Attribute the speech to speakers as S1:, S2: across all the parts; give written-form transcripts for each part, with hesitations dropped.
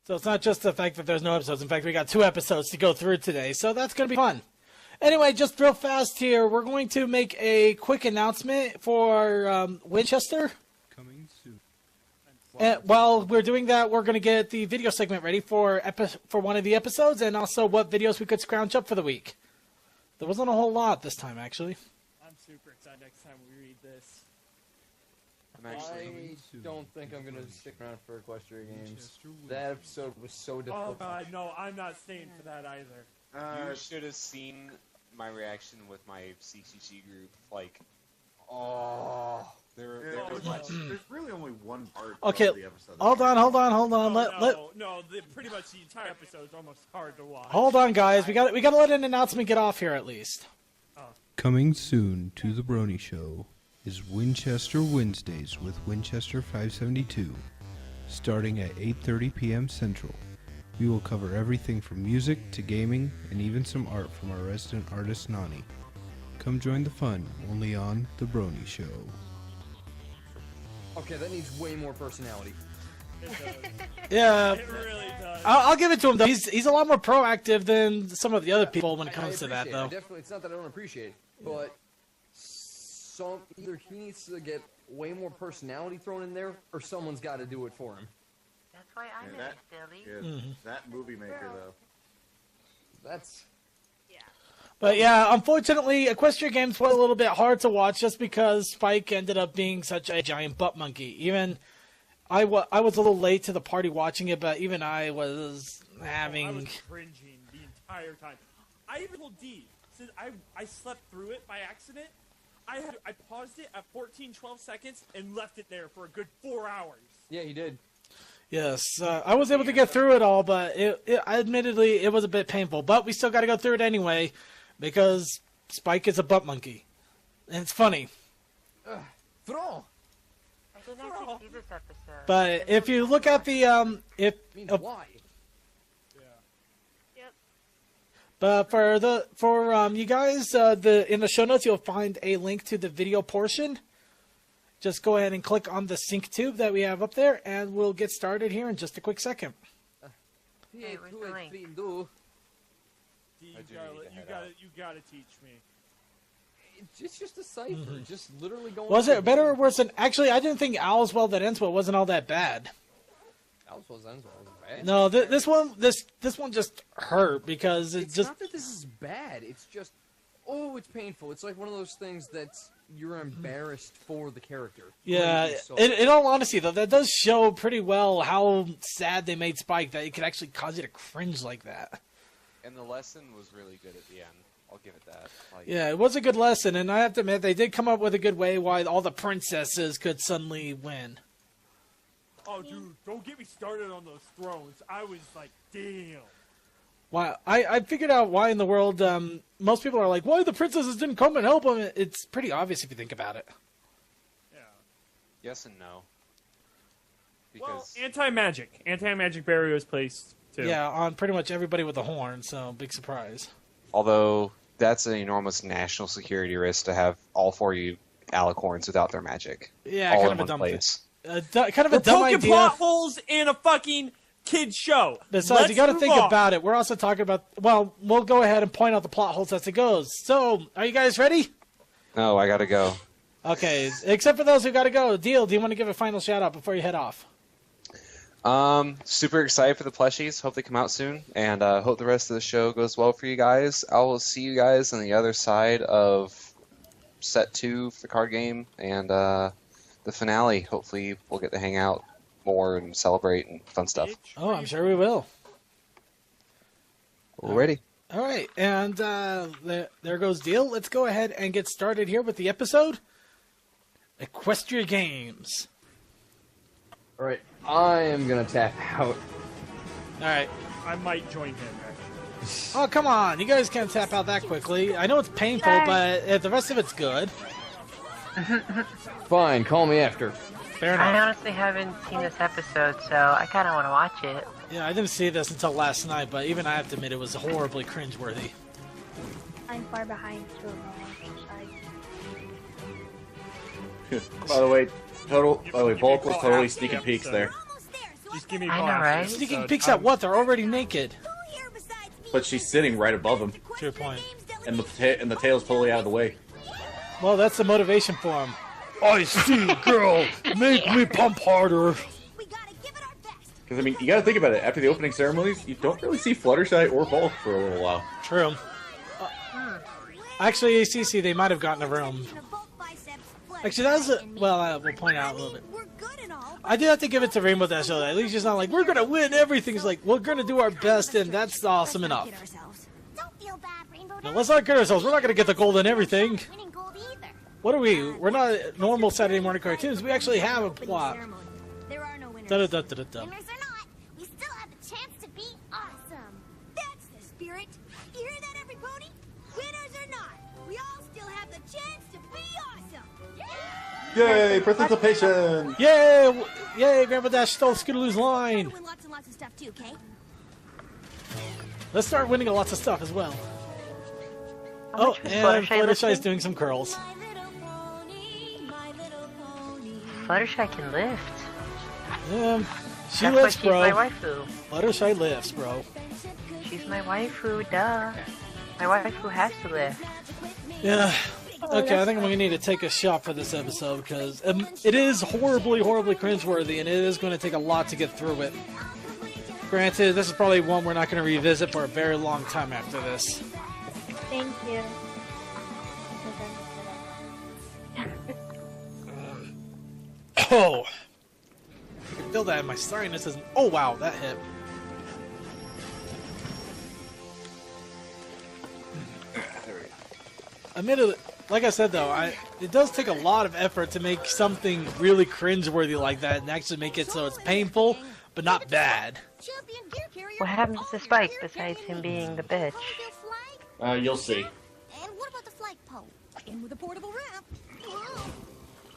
S1: So it's not just the fact that there's no episodes. In fact, we got 2 episodes to go through today, so that's going to be fun. Anyway, just real fast here, we're going to make a quick announcement for Winchester.
S2: Coming soon.
S1: And while we're doing that, we're going to get the video segment ready for one of the episodes, and also what videos we could scrounge up for the week. There wasn't a whole lot this time, actually.
S3: I'm super excited next time we read this.
S4: I don't think I'm going to stick around for Equestria Games. That episode was so difficult.
S3: Oh god, no, I'm not staying for that either.
S5: You should have seen my reaction with my CCC group. Like,
S6: there's really only one part
S1: Okay,
S6: of the episode.
S1: hold on.
S3: Pretty much the entire episode is almost hard to watch.
S1: Hold on, guys. We got to let an announcement get off here at least.
S2: Coming soon to the Brony Show is Winchester Wednesdays with Winchester 572, starting at 8:30 p.m. Central. We will cover everything from music to gaming and even some art from our resident artist Nani. Come join the fun only on the Brony Show.
S4: Okay, that needs way more personality.
S3: It does.
S1: Yeah,
S3: It really does.
S1: I'll give it to him though. He's a lot more proactive than some of the other people when it comes to that, though.
S4: Definitely, it's not that I don't appreciate it, but either he needs to get way more personality thrown in there, or someone's got to do it for him.
S7: That's why I'm in it, silly.
S6: That movie maker, though.
S4: That's...
S1: But yeah, unfortunately, Equestria Games was a little bit hard to watch just because Spike ended up being such a giant butt monkey. Even I was a little late to the party watching it, but even I was having...
S3: I was cringing the entire time. I even told D, since I slept through it by accident, I paused it at 12 seconds and left it there for a good 4 hours.
S4: Yeah, he did.
S1: Yes, I was able to get through it all, but admittedly, it was a bit painful. But we still got to go through it anyway, because Spike is a butt monkey. And it's funny.
S4: Throw!
S7: I didn't actually see this episode.
S1: But if you look at the...
S4: why?
S1: But for you guys, in the show notes, you'll find a link to the video portion. Just go ahead and click on the sync tube that we have up there, and we'll get started here in just a quick second.
S7: Hey, where's the link?
S3: D, you gotta teach me.
S4: It's just a cipher. Just literally going...
S1: Was it better or worse than... Actually, I didn't think Owl's Well That Ends Well wasn't all that bad.
S4: Owl's Well That Ends Well wasn't bad.
S1: No, this one just hurt because
S4: it's not that this is bad. It's just... Oh, it's painful. It's like one of those things that you're embarrassed for the character.
S1: Yeah, in all honesty, though, that does show pretty well how sad they made Spike, that it could actually cause you to cringe like that.
S5: And the lesson was really good at the end. I'll give it that.
S1: Yeah, it was a good lesson, and I have to admit, they did come up with a good way why all the princesses could suddenly win.
S3: Oh, dude, don't get me started on those thrones. I was like, damn.
S1: Why I figured out why in the world most people are like, why the princesses didn't come and help them. It's pretty obvious if you think about it.
S3: Yeah.
S5: Yes and no.
S3: Well, anti-magic barrier is placed too.
S1: Yeah, on pretty much everybody with a horn. So big surprise.
S5: Although that's an enormous national security risk to have all 4 alicorns without their magic.
S1: Yeah,
S5: all
S1: kind
S5: in
S1: of a dumb
S5: one place.
S1: kind of a dumb
S3: poking
S1: idea.
S3: plot holes in a fucking kid's show.
S1: Besides, you got to think about it. We're also talking about... Well, we'll go ahead and point out the plot holes as it goes. So, are you guys ready?
S5: No, I gotta go.
S1: Okay, except for those who got to go. Deal, do you want to give a final shout-out before you head off?
S5: Super excited for the plushies. Hope they come out soon. And hope the rest of the show goes well for you guys. I will see you guys on the other side of set 2 for the card game. And the finale. Hopefully we'll get to hang out more and celebrate and fun stuff.
S1: Oh, I'm sure we will.
S5: We're ready.
S1: All right, and there goes Deal. Let's go ahead and get started here with the episode. Equestria Games.
S4: All right, I am going to tap out.
S1: All right.
S3: I might join him, actually.
S1: Oh, come on. You guys can't tap out that quickly. I know it's painful, but the rest of it's good.
S4: Fine, call me after.
S1: Fair enough.
S7: I honestly haven't seen this episode, so I kind of want to watch it.
S1: Yeah, I didn't see this until last night, but even I have to admit it was horribly cringeworthy.
S8: I'm far behind, so
S6: By the way, Bulk was totally sneaking peeks there.
S3: Just give me
S7: I know,
S3: pause.
S7: right?
S1: Sneaking peeks at what? They're already naked.
S6: But she's sitting right above him,
S1: To your point.
S6: and the tail's totally out of the way.
S1: Well, that's the motivation for him. I see, girl. Make me pump harder.
S6: Because I mean, you got to think about it. After the opening ceremonies, you don't really see Fluttershy or Bulk for a little while.
S1: True. Actually, ACC, they might have gotten a room. Actually, that was we'll point out a little bit. I did have to give it to Rainbow Dash, though. At least it's not like, we're going to win everything. It's like, we're going to do our best, and that's awesome enough. Now, let's not kid ourselves. We're not going to get the gold in everything. What are we? We're not normal Saturday morning cartoons. We actually have a plot. Da-da-da-da-da-da.
S9: Winners or not, we still have the chance to be awesome. That's the spirit. You hear that, every pony? Winners or not, we all still have the chance to be awesome.
S6: Yay, participation!
S1: Yay! Yay, Grandpa Dash stole Skidaloo's line.
S9: Win lots and lots of stuff too, okay?
S1: Let's start winning lots of stuff as well.
S7: How
S1: Oh,
S7: much was
S1: and
S7: Fluttershy
S1: Fluttershy's
S7: lifting?
S1: doing some curls.
S7: Fluttershy can lift.
S1: She
S7: That's
S1: lifts,
S7: why she's
S1: bro.
S7: my waifu.
S1: Fluttershy lifts, bro.
S7: She's my waifu, duh. My waifu has to lift.
S1: Yeah. Okay, I think I'm going to need to take a shot for this episode because it is horribly, horribly cringeworthy, and it is going to take a lot to get through it. Granted, this is probably one we're not going to revisit for a very long time after this.
S8: Thank you.
S1: Oh! I can feel that in my sinus. Oh, wow, that hit. Admittedly, like I said though, it does take a lot of effort to make something really cringeworthy like that and actually make it so it's painful, but not bad.
S7: What happens to Spike besides him being the bitch?
S6: You'll see.
S9: And what about the flagpole? In with a portable ramp. Whoa.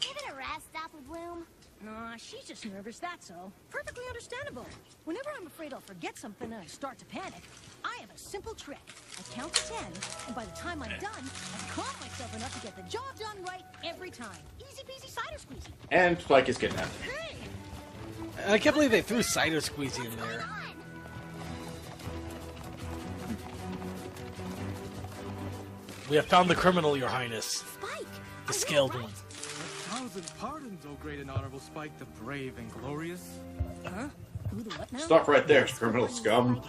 S9: Give it a rest, Apple Bloom.
S10: Nah, she's just nervous, that's all. Perfectly understandable. Whenever I'm afraid I'll forget something and I start to panic, I have a simple trick. I count to 10, and by the time I'm done, I calm myself enough to get the job done right every time. Easy peasy cider squeezy.
S6: And Spike is kidnapped.
S10: Hey!
S1: I can't believe they threw cider squeezy in there. We have found the criminal, Your Highness.
S9: Spike!
S1: The scaled one.
S11: 1,000 pardons, O great and honorable Spike, the brave and glorious.
S10: Huh? Who the what now?
S6: Stop right there, criminal scum.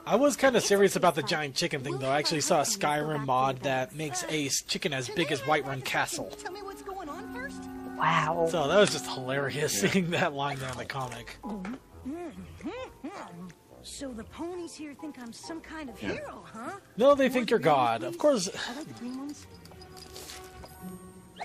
S1: I was kind of serious about the giant chicken thing, though. I actually saw a Skyrim mod that makes a chicken as big as Whiterun Castle.
S10: Tell me what's going on first?
S7: Wow.
S1: So that was just hilarious seeing that line there in the comic.
S10: So the ponies here think I'm some kind of hero, huh?
S1: No, they think you're God. Of course.
S10: I like the green ones.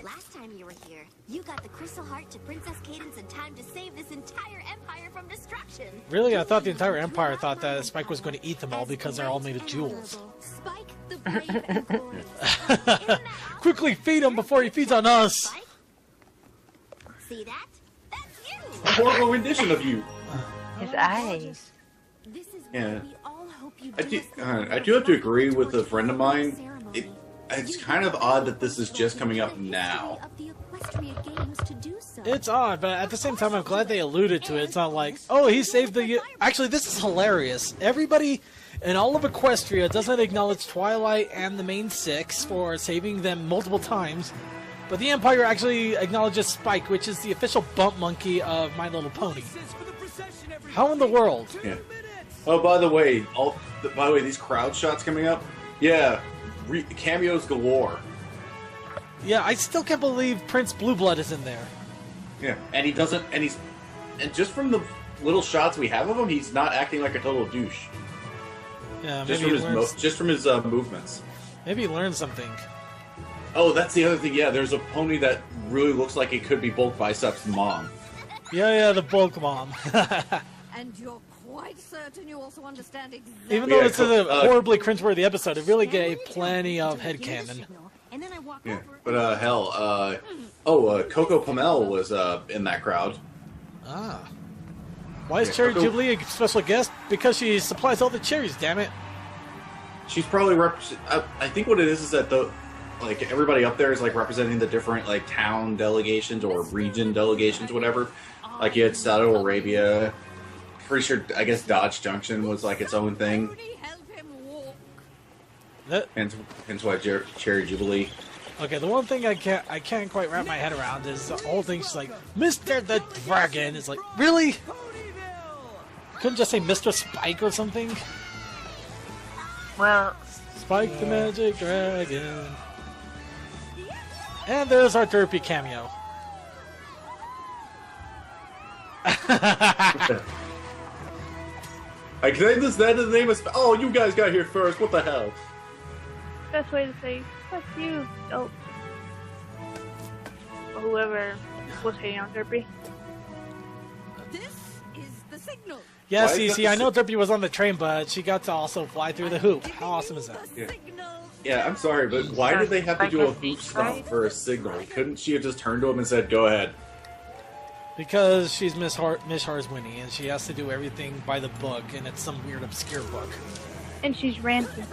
S9: Last time you were here, you got the crystal heart to Princess Cadence in time to save this entire empire from destruction.
S1: Really? I thought the entire Empire thought that Spike was going to eat them all because they're all made of jewels.
S9: Spike, the brave and glorious.
S1: Quickly feed him before he feeds on us.
S9: Spike? See that? That's you!
S6: A horrible rendition of you.
S7: His eyes.
S9: This is
S6: Yeah.
S9: what we all hope you
S6: I do have to agree with a friend of mine. It's kind of odd that this is just coming up now.
S1: It's odd, but at the same time, I'm glad they alluded to it. It's not like, oh, he saved the... Actually, this is hilarious. Everybody in all of Equestria doesn't acknowledge Twilight and the main six for saving them multiple times, but the Empire actually acknowledges Spike, which is the official bump monkey of My Little Pony. How in the world?
S6: Yeah. Oh, by the way, these crowd shots coming up. Yeah, cameos galore.
S1: Yeah, I still can't believe Prince Blueblood is in there.
S6: Yeah, and just from the little shots we have of him, he's not acting like a total douche.
S1: Yeah,
S6: Just
S1: maybe
S6: from his movements.
S1: Maybe he learned something.
S6: Oh, that's the other thing. Yeah, there's a pony that really looks like it could be Bulk Bicep's mom.
S1: Yeah, the bulk mom.
S10: And you're quite certain you also understand exactly...
S1: Even though it's a horribly cringeworthy episode, it really gave plenty of headcanon.
S10: And then I walk
S6: Yeah,
S10: over
S6: but hell, Coco Pamel was in that crowd.
S1: Ah. Why is Cherry
S6: Coco...
S1: Jubilee a special guest? Because she supplies all the cherries, damn it.
S6: She's probably I think what it is that like everybody up there is like representing the different like town delegations or region delegations, whatever. Like you had Saudi Arabia. Pretty sure, I guess Dodge Junction was like its own thing. Hence why Cherry Jubilee.
S1: Okay, the one thing I can't quite wrap my head around is the whole thing's like Mr. the Dragon. It's like, really? Couldn't just say Mr. Spike or something?
S7: Well,
S1: Spike the Magic Dragon. And there's our Derpy cameo.
S6: I claim this that in the name of oh, you guys got here first. What the hell?
S8: Best way to say fuck you, dope. Or whoever was hating on Derpy.
S10: This is the signal.
S1: Yeah,
S6: Why is
S1: Cece,
S6: that
S1: I know Derpy was on the train, but she got to also fly through the hoop. How awesome is that?
S6: Yeah, I'm sorry, but why did they have to do a hoop stomp for a signal? Couldn't she have just turned to him and said, "Go ahead"?
S1: Because she's Miss Harswinnie, and she has to do everything by the book, and it's some weird, obscure book.
S8: And she's ranting.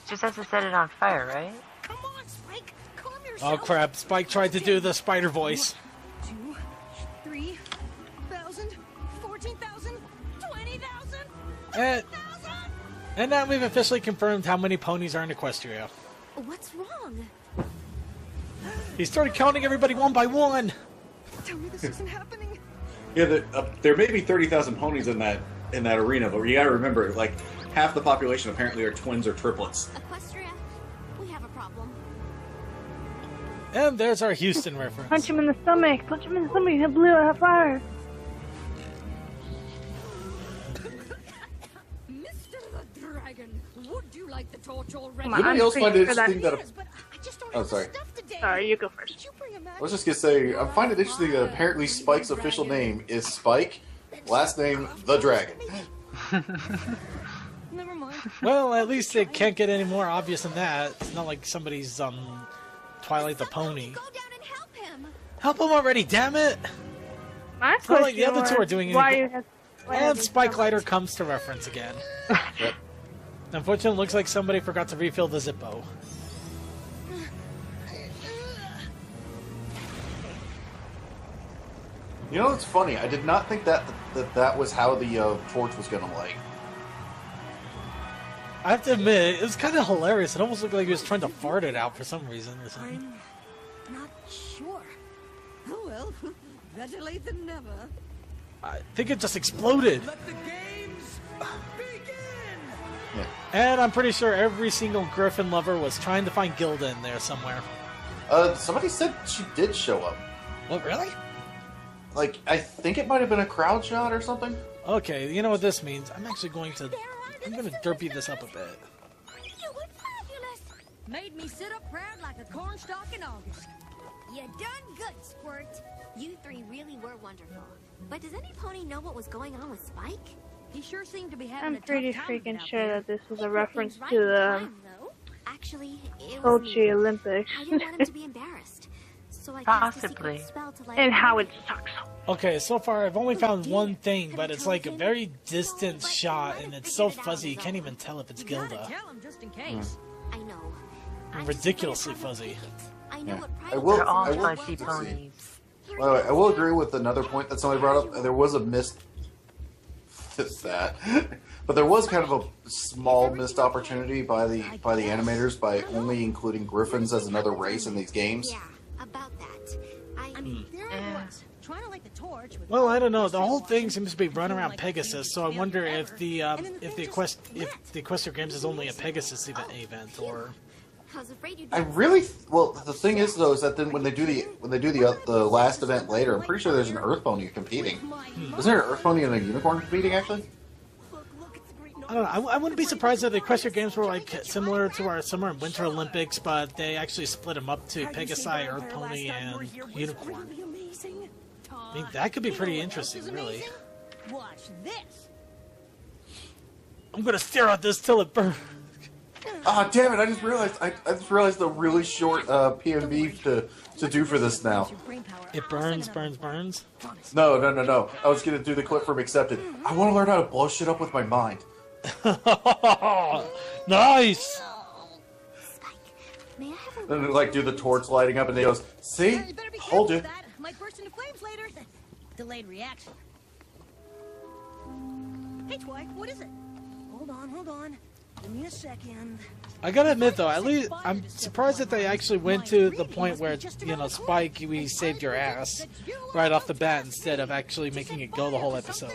S7: just has to set it on fire, right?
S10: Come on, Spike. Calm yourself.
S1: Oh crap, Spike tried to do the spider voice.
S10: 2, 3,000, 14,000, 20,000.
S1: And now we've officially confirmed how many ponies are in Equestria.
S9: What's wrong?
S1: He started counting everybody one by one.
S10: Tell me this isn't happening.
S6: Yeah, there may be 30,000 ponies in that arena, but you gotta remember, like, half the population apparently are twins or triplets.
S9: Equestria, we have a problem.
S1: And there's our Houston reference.
S8: Punch him in the stomach. Punch him in the stomach. He'll blew out fire.
S10: Mr. the Dragon, would you like the torch already?
S8: Come on,
S6: Anybody else find it interesting that? Oh, sorry.
S8: Sorry, you go first.
S6: I was just gonna say, I find it interesting that apparently Spike's official name is Spike, last name the Dragon.
S10: Never mind.
S1: Well, at least it can't get any more obvious than that. It's not like somebody's Twilight the Pony. Help him already, damn it!
S8: My
S1: It's not like the
S8: question
S1: other two are
S8: was,
S1: doing
S8: why
S1: anything.
S8: you have- why
S1: And
S8: have you
S1: Spike
S8: done
S1: Lighter comes to reference again.
S6: Yep.
S1: Unfortunately, it looks like somebody forgot to refill the Zippo.
S6: You know what's funny? I did not think that was how the torch was gonna light.
S1: I have to admit, it was kind of hilarious. It almost looked like he was trying to fart it out for some reason or something.
S10: I'm not sure. Oh well, better late than never.
S1: I think it just exploded.
S11: Let the games begin!
S6: Yeah.
S1: And I'm pretty sure every single Griffin lover was trying to find Gilda in there somewhere.
S6: Somebody said she did show up.
S1: What, really?
S6: Like, I think it might have been a crowd shot or something.
S1: Okay, you know what this means. I'm actually going to derpy this up a bit.
S9: You were fabulous.
S10: Made me sit up proud like a cornstalk in August.
S9: You done good, Squirt. You three really were wonderful. But does any pony know what was going on with Spike?
S10: He sure seemed to be having
S8: I'm
S10: a
S8: pretty
S10: tough time
S8: freaking
S10: out
S8: sure
S10: there.
S8: that this was a reference to the
S9: Actually, it was
S8: Sochi Olympics.
S9: I didn't want him to be embarrassed. So I cast a
S7: Possibly.
S9: secret spell to let
S8: And
S9: him
S8: how
S9: know.
S8: it sucks.
S1: Okay, so far I've only found one thing, but it's like a very distant shot, and it's so fuzzy you can't even tell if it's
S10: You gotta
S1: Gilda.
S10: tell him just in case.
S9: I know.
S1: Ridiculously fuzzy.
S9: I know
S6: Yeah.
S9: what
S6: I will.
S7: They're all
S6: I will.
S7: fuzzy
S6: let's see.
S7: ponies.
S6: By the way, I will agree with another point that somebody brought up. There was a missed that, but there was kind of a small missed opportunity by the animators by only including Griffins as another race in these games.
S9: Yeah, about that.
S10: I mean, there I
S7: Yeah.
S10: was, trying to light the torch with
S1: Well, I don't know. The whole thing seems to be run around Pegasus, so I wonder if the Equestria Games is only a Pegasus event, or
S9: I was afraid you'd
S6: I really well. The thing is, though, is that then when they do the last event later, I'm pretty sure there's an Earth Pony competing. Isn't there an Earth Pony and a Unicorn competing actually?
S1: I don't know. I wouldn't be surprised if the Equestria Games were like similar to our Summer and Winter Olympics, but they actually split them up to Pegasi, Earth Pony, and Unicorn. I mean, that could be pretty interesting, really.
S10: Watch this.
S1: I'm gonna stare at this till it burns.
S6: Ah, damn it! I just realized the really short PMV to do for this now.
S1: It burns, burns, burns.
S6: No. I was gonna do the clip from Accepted. I want to learn how to blow shit up with my mind.
S1: Nice.
S9: Spike, May I have a
S6: Then they, like, do the torch lighting up, and they goes, "See,
S10: You better be
S6: told
S10: careful
S6: you."
S10: with that. Might burst into flames later. Delayed reaction. Hey, Twy, what is it? Hold on. Give me a second.
S1: I gotta admit though, at least I'm surprised that they actually went to the point where, you know, Spike, we saved your ass right off the bat instead of actually making it go the whole episode.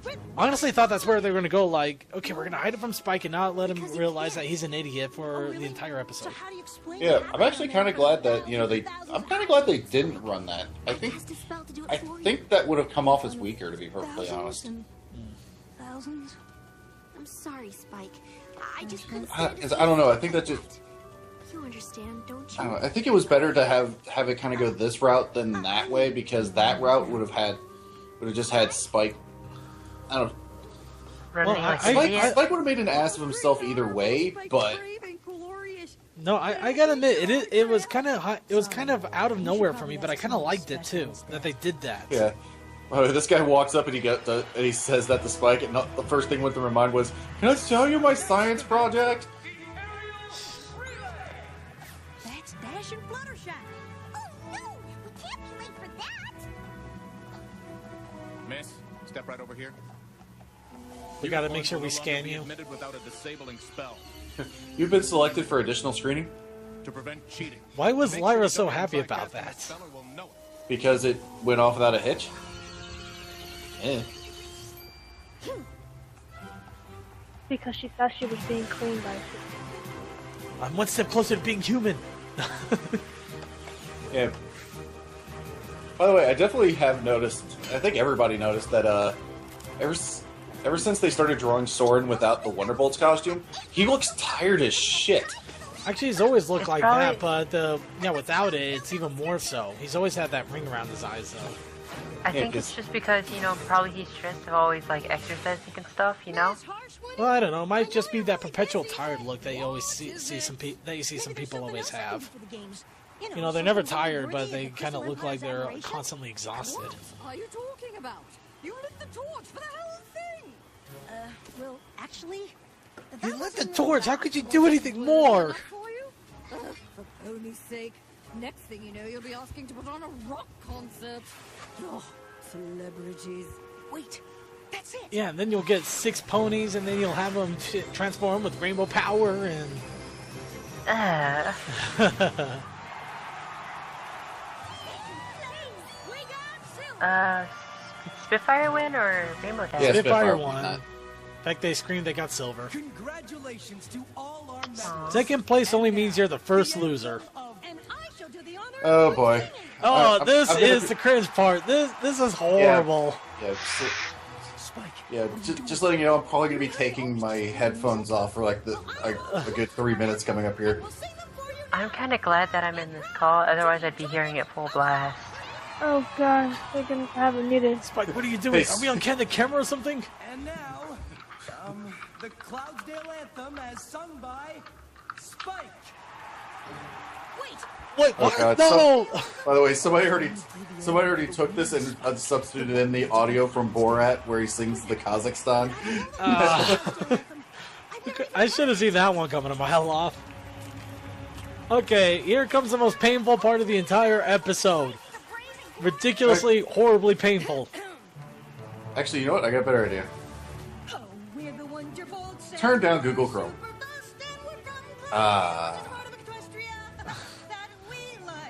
S1: I honestly thought that's where they were gonna go. Like, okay, we're gonna hide it from Spike and not let him realize that he's an idiot for the entire episode.
S6: Yeah, I'm actually kind of glad that I'm kind of glad they didn't run that. I think that would have come off as weaker, to be perfectly honest.
S9: Thousands? I'm sorry, Spike. I just couldn't
S6: I don't know. I think that just.
S9: You understand, don't
S6: I
S9: you?
S6: don't know. I think it was better to have it kind of go this route than that way, because that route would have just had Spike. I don't know.
S1: Well,
S6: Spike would have made an ass of himself either way, but
S1: no, I gotta admit, it was kind of out of nowhere for me, but I kind of liked it too that they did that.
S6: yeah. This guy walks up and he says that to Spike, and the first thing went through my mind was, "Can I show you my science project?"
S10: That's Dash and Fluttershy.
S9: Oh no! We can't be late for that!
S12: Miss, step right over here.
S1: We gotta make sure we scan you.
S12: Admitted without a disabling spell
S6: You've been selected for additional screening
S12: to prevent cheating.
S1: Why was Lyra so happy about that?
S12: Speller will know it.
S6: because it went off without a hitch. Eh.
S8: Because she thought she was being cleaned by
S1: I'm one step closer to being human.
S6: Yeah. By the way, I definitely have noticed. I think everybody noticed that. Ever since they started drawing Soren without the Wonderbolt's costume, he looks tired as shit.
S1: Actually, he's always looked
S7: It's
S1: like
S7: probably-
S1: that, but without it, it's even more so. He's always had that ring around his eyes, though.
S7: I think it's just because, probably he's stressed of always, like, exercising and stuff,
S1: Well, I don't know. It might just be that perpetual tired look that you always see some people always have. They're never tired, but they kind of look like they're constantly exhausted.
S10: What are you talking about? You lit the torch for the whole thing! Well, actually...
S1: You lit the torch! How could you do anything more?
S10: For Pony's sake. Next thing you know, you'll be asking to put on a rock concert. Oh, celebrities. Wait, that's it!
S1: Yeah, and then you'll get 6 ponies, and then you'll have them transform with rainbow power, and...
S7: Spitfire win or Rainbow Dash?
S6: Yeah,
S1: Spitfire
S6: Spitfire
S1: won.
S6: won.
S1: In fact, they screamed they got silver.
S11: Congratulations to all our members.
S1: Second place only means you're the first loser.
S10: And I shall do the honor
S6: Oh boy.
S1: Oh,
S6: I'm
S1: this
S6: gonna
S1: is
S6: be-
S1: the cringe part. This is horrible.
S6: Just letting you know, I'm probably gonna be taking my headphones off for like a good 3 minutes coming up here.
S7: I'm kind of glad that I'm in this call, otherwise I'd be hearing it full blast.
S8: Oh gosh, they're gonna have it muted.
S1: Spike, what are you doing?
S6: Hey,
S1: Are we on the camera or something?
S11: And now, the Cloudsdale Anthem as sung by Spike.
S1: What?
S6: Oh god.
S1: No!
S6: By the way, somebody already took this and substituted in the audio from Borat where he sings the Kazakhstan.
S1: I should have seen that one coming a mile off. Okay, here comes the most painful part of the entire episode. Ridiculously, horribly painful.
S6: Actually, you know what? I got a better idea.
S10: Oh, we're the wonderful
S6: Turn down Google Chrome.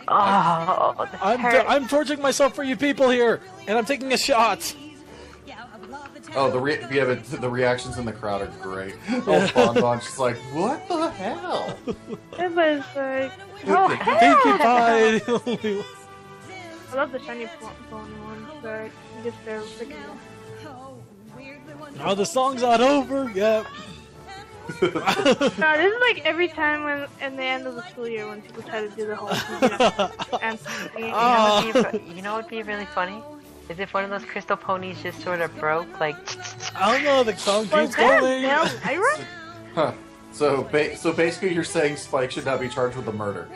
S7: Oh,
S1: I'm torching myself for you people here, and I'm taking a shot.
S6: Oh, the reactions in the crowd are great. Oh, Bonbon's just like, what the hell?
S8: Everybody's like,
S1: Oh, Pinkie Pie.
S8: I love the shiny phone one, but just they're freaking.
S1: Oh, the song's not over yet.
S8: No, this is like every time when in the end of the school year when people try to do the whole anthem thing.
S7: You know what would be really funny? Is if one of those crystal ponies just sort of broke, like...
S1: I don't know, the song keeps
S8: Was that
S1: going.
S8: Lyra?
S6: Huh. So basically you're saying Spike should not be charged with a murder.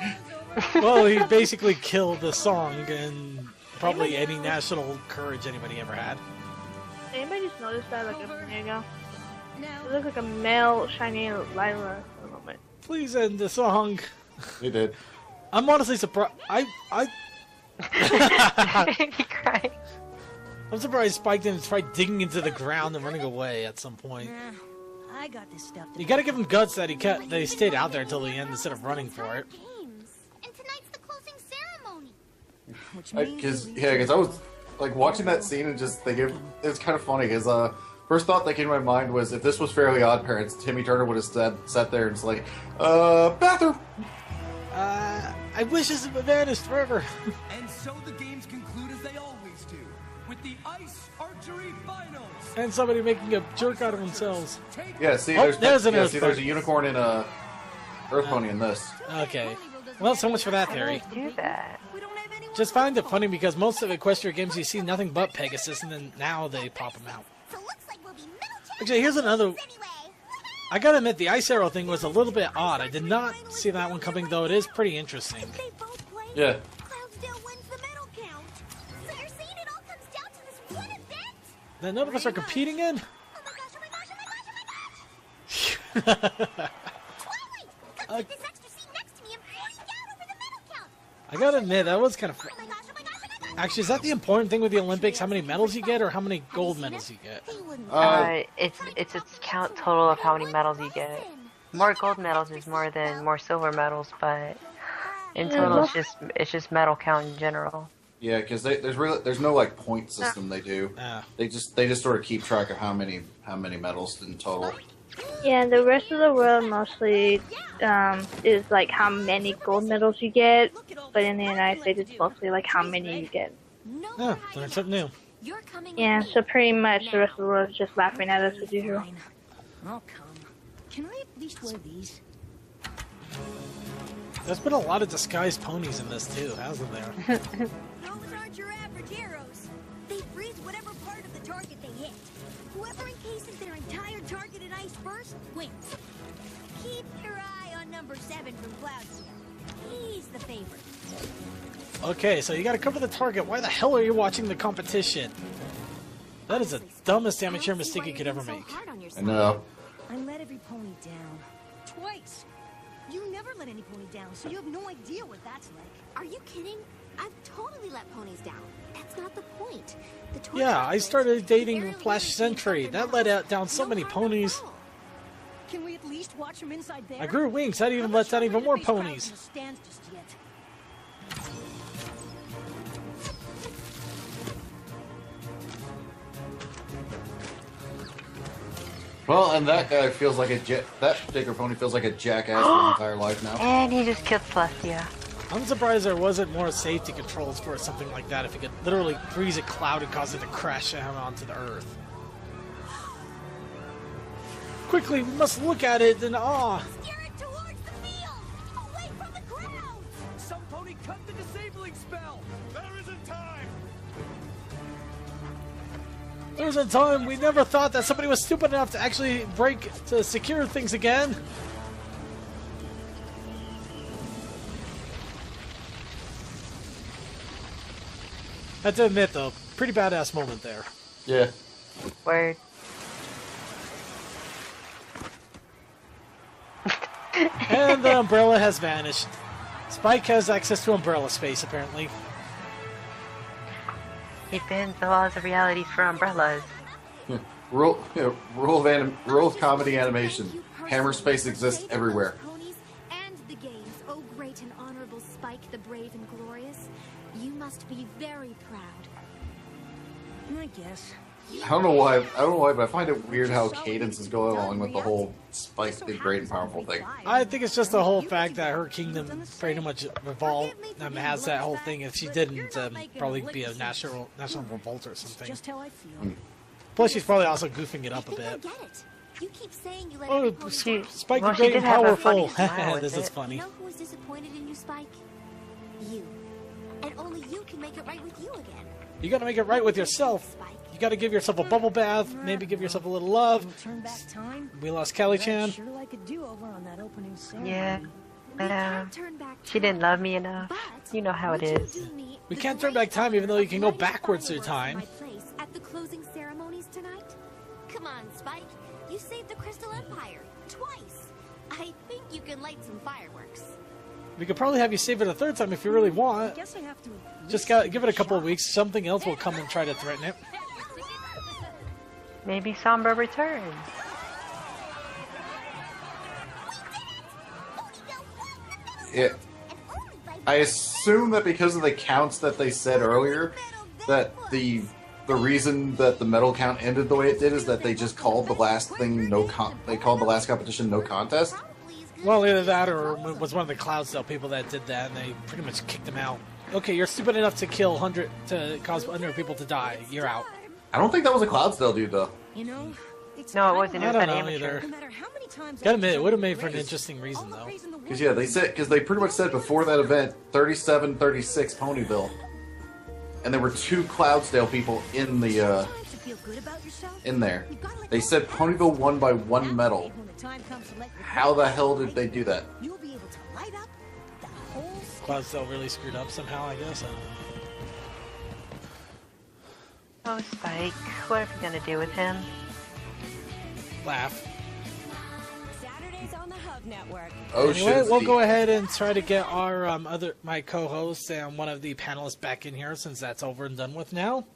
S1: Well, he basically killed the song and probably any national courage anybody ever had.
S8: Anybody just noticed that like a minute ago? It looks like a male shiny Lyra for a moment.
S1: Please end the song.
S6: He did.
S1: I'm honestly surprised.
S7: He cried.
S1: I'm surprised Spike didn't try digging into the ground and running away at some point.
S10: Nah, I got this stuff.
S1: You gotta give him guts that he stayed out there until the end instead of running for it.
S9: And tonight's the closing ceremony.
S6: Because I was like watching that scene and just thinking it was kind of funny. Because first thought that came to my mind was if this was Fairly Odd Parents, Timmy Turner would have sat there and it's like, bathroom.
S1: I wish this had vanished forever.
S11: And so the games conclude as they always do, with the ice archery finals.
S1: And somebody making a jerk out of themselves.
S6: Yeah, see,
S1: Oh,
S6: there's
S1: an Earth
S6: there's a
S1: Pony.
S6: unicorn and a Earth Pony in this.
S1: Okay. Well, so much for that theory.
S7: Do that.
S1: Just find it funny because most of Equestria games you see nothing but Pegasus, and then now they pop them out. Actually, here's another. I gotta admit, the Ice Arrow thing was a little bit odd. I did not see that one coming, though it is pretty interesting.
S6: Yeah.
S1: That none of us are competing in? I gotta admit, that was kind of... Actually, is that the important thing with the Olympics? How many medals you get, or how many gold medals you get?
S7: It's a count total of how many medals you get. More gold medals is more than more silver medals, but in total, it's just medal count in general.
S6: Yeah, because there's no like point system they do. They just sort of keep track of how many medals in total.
S8: Yeah, the rest of the world mostly is like how many gold medals you get, but in the United States it's mostly like how many you get.
S1: Oh, learn something new.
S8: Yeah, so pretty much the rest of the world is just laughing at us as usual.
S10: I'll come. Can I at least wear these?
S1: There's been a lot of disguised ponies in this too, hasn't there?
S9: Those aren't your average heroes. They freeze whatever part of the target they hit. Whoever encases their entire target in ice first wins. Keep your eye on number 7 from Cloudstone. He's the favorite.
S1: Okay, so you gotta cover the target. Why the hell are you watching the competition? That is the dumbest amateur mistake you could ever make.
S6: I know.
S10: I let every pony down. Twice. You never let any pony down, so you have no idea what that's like.
S9: Are you kidding? I've totally let ponies down. That's not the point.
S1: Yeah, I started dating Flash Sentry. That let down so many ponies.
S10: Can we at least watch from inside there?
S1: I grew wings. That even let down even more ponies.
S10: Stands just yet.
S6: Well, and that guy feels like that particular pony feels like a jackass for his entire life now.
S7: And he just killed Celestia.
S1: I'm surprised there wasn't more safety controls for something like that. If it could literally freeze a cloud and cause it to crash down onto the earth. Quickly, we must look at it in awe.
S11: Some pony cut the disabling spell. There isn't time.
S1: There's a time we never thought that somebody was stupid enough to actually to secure things again. I have to admit, though, pretty badass moment there.
S6: Yeah.
S7: Word.
S1: And the umbrella has vanished. Spike has access to umbrella space, apparently.
S7: He bends the laws of reality for umbrellas.
S6: Rule of comedy animation. Hammer space exists everywhere.
S9: And the games, oh great and honorable Spike, the brave and glorious. You must be very proud.
S10: I guess.
S6: I don't know why, but I find it weird how Cadence is going along with the whole Spike the Great and Powerful thing.
S1: I think it's just the whole fact that her kingdom pretty much has that whole thing. If she didn't, probably be a national revolt or something.
S10: Just how I feel.
S1: Plus, she's probably also goofing it up a bit.
S9: You keep saying you let
S1: Oh,
S9: every
S1: Spike
S7: well,
S1: the Great
S7: she
S1: and
S7: did have a
S1: Powerful.
S7: funny smile with
S1: This is
S7: it.
S1: funny.
S9: You know who was disappointed in you, Spike? You. And only you can make it right with you again.
S1: You gotta make it right with yourself. You gotta give yourself a bubble bath, maybe give yourself a little love.
S10: Turn back time.
S1: We lost Kelly-chan.
S10: Sure like a do-over on that opening ceremony.
S7: Yeah. She didn't love me enough. You know how it is.
S1: We can't turn back time even though you can go backwards through time.
S9: Place at the closing ceremonies tonight? Come on, Spike. You saved the Crystal Empire twice. I think you can light some fireworks.
S1: We could probably have you save it a third time if you really want.
S10: Guess I have to.
S1: Just give it a couple of weeks. Something else will come and try to threaten it.
S7: Maybe Sombra returns.
S6: I assume that because of the counts that they said earlier, that the reason that the medal count ended the way it did is that they just called the last thing they called the last competition no contest.
S1: Well, either that or it was one of the Cloudsdale people that did that, and they pretty much kicked them out. Okay, you're stupid enough to kill 100 to cause 100 people to die. You're out.
S6: I don't think that was a Cloudsdale dude though.
S10: You know,
S7: no, it wasn't. It was
S1: I
S7: an
S1: don't know
S7: amateur.
S1: either. Gotta admit, it would have made for an interesting reason though.
S6: Because yeah, they pretty much said before that event 37-36 Ponyville, and there were 2 Cloudsdale people in the in there. They said Ponyville won by 1 medal. How the hell did they do that?
S1: Cloudsdale really screwed up somehow, I guess. I don't know.
S7: Oh, Spike. What are we gonna do with him?
S1: Laugh.
S9: Saturdays on the Hub Network.
S1: Anyway, we'll go ahead and try to get our my co-hosts and one of the panelists back in here since that's over and done with now.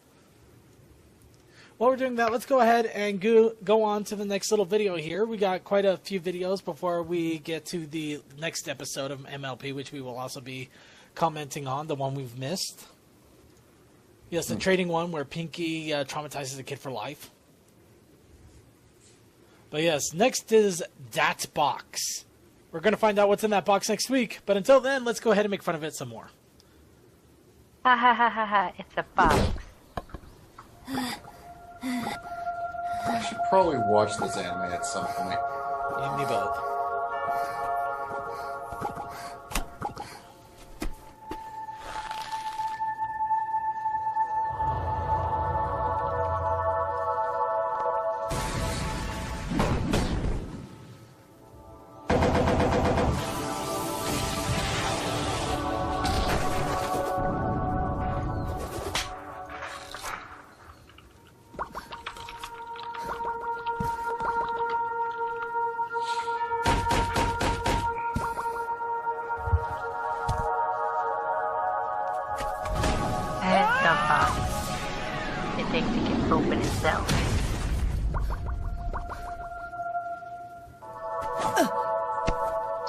S1: While we're doing that, let's go ahead and go on to the next little video here. We got quite a few videos before we get to the next episode of MLP, which we will also be commenting on, the one we've missed. Yes, the trading one where Pinky traumatizes a kid for life. But yes, next is that box. We're going to find out what's in that box next week. But until then, let's go ahead and make fun of it some more.
S7: Ha ha ha ha ha, it's a box.
S6: I should probably watch this anime at some point.
S1: You and me both.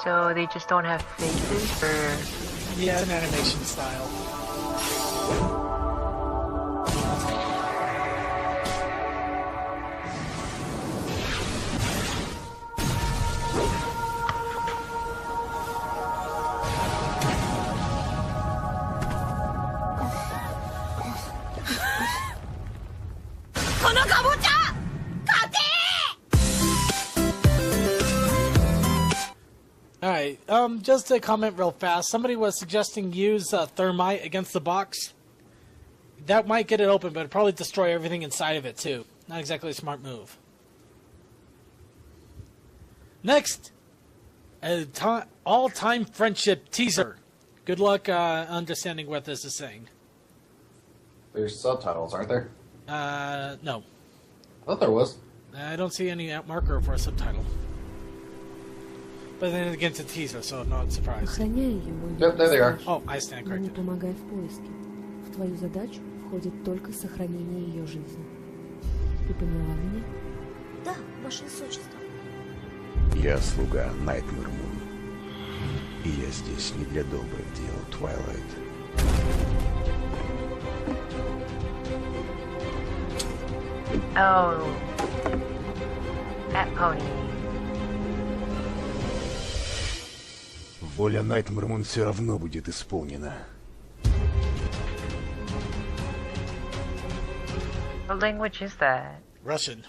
S7: So they just don't have faces, or?
S1: Yeah, it's an animation style. Alright, just to comment real fast, somebody was suggesting use thermite against the box. That might get it open, but it'd probably destroy everything inside of it too. Not exactly a smart move. Next, a all-time friendship teaser. Good luck understanding what this is saying.
S6: There's subtitles, aren't there?
S1: No.
S6: I thought there was.
S1: I don't see any marker for a subtitle. But then again, it's a teaser, so not surprised.
S6: Yep, there they are.
S1: Oh, I stand corrected.
S13: Помогай в поиске. В твою задачу входит только сохранение ее жизни. Ты поняла меня?
S9: Да, ваше высочество.
S14: Я слуга Найтмэр Мун. И я здесь не для добрых дел, Твайлайт.
S7: Oh, that pony.
S14: Воля Найтмэр Мун все равно будет исполнена.
S7: What language is that?
S1: Russian.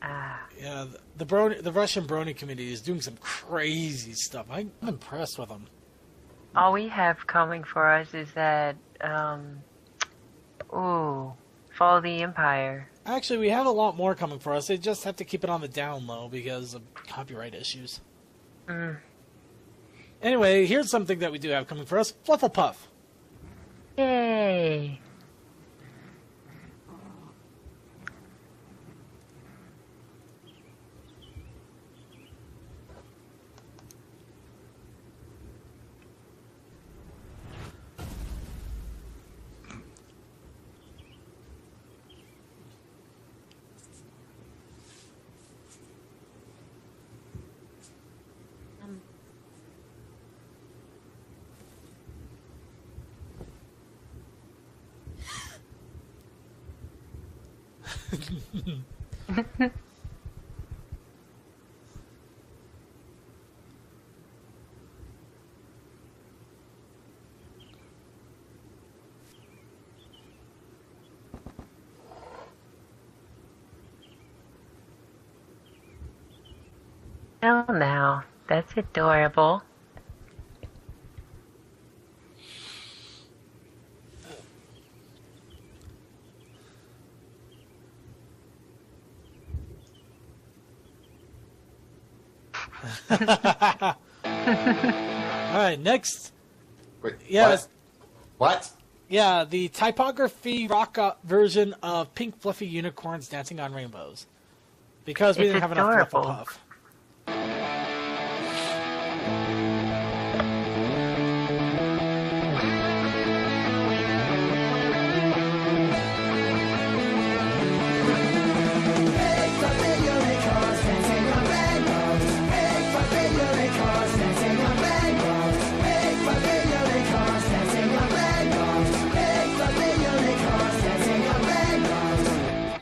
S7: Ah.
S1: Yeah, the Russian Brony community is doing some crazy stuff. I'm impressed with them.
S7: All we have coming for us is that, Fall of the Empire.
S1: Actually, we have a lot more coming for us. They just have to keep it on the down low because of copyright issues. Anyway, here's something that we do have coming for us. Flufflepuff.
S7: Yay. Oh, now that's adorable.
S1: All right, next.
S6: Wait,
S1: Yeah.
S6: What?
S1: Yeah, the typography rock version of Pink Fluffy Unicorns Dancing on Rainbows. Because we
S7: It's
S1: didn't have enough
S7: adorable.
S1: Flufflepuff.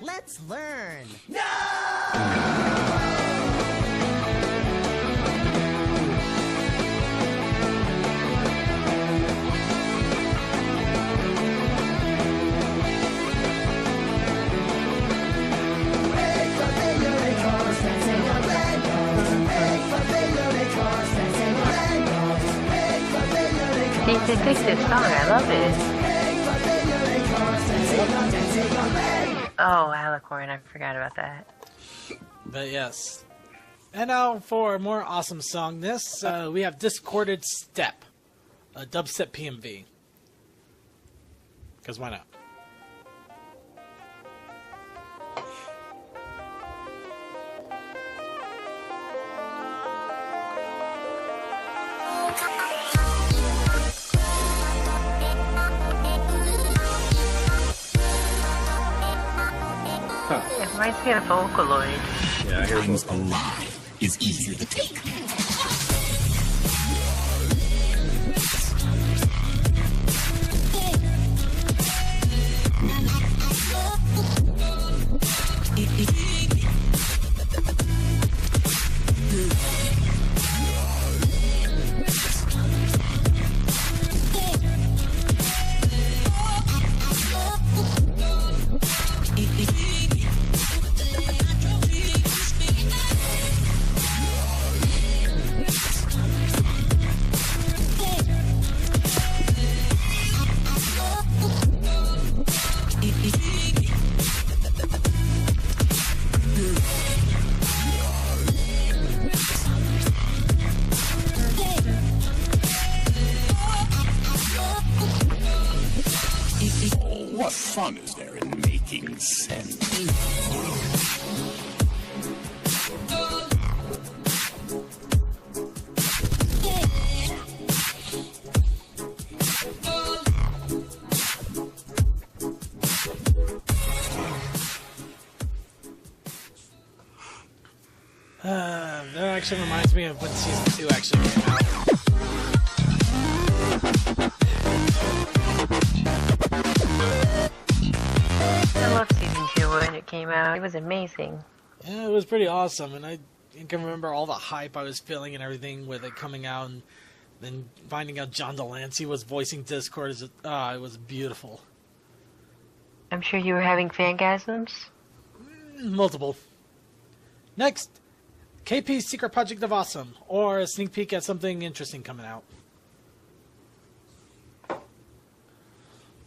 S11: Let's learn.
S7: It's an addictive song. I love it. Oh, Alicorn. I forgot about that.
S1: But yes. And now for a more awesome song, we have Discorded Step, a dubstep PMV. Because why not?
S7: It reminds me of Vocaloid.
S15: Yeah, times alive is easier to take. What fun is there in making sense?
S1: That actually reminds me of when Season 2 actually came out.
S7: I loved Season 2 when it came out. It was amazing.
S1: Yeah, it was pretty awesome, and I can remember all the hype I was feeling and everything with it coming out, and then finding out John Delancey was voicing Discord. It was beautiful.
S7: I'm sure you were having fangasms.
S1: Multiple. Next, KP's Secret Project of Awesome, or a sneak peek at something interesting coming out.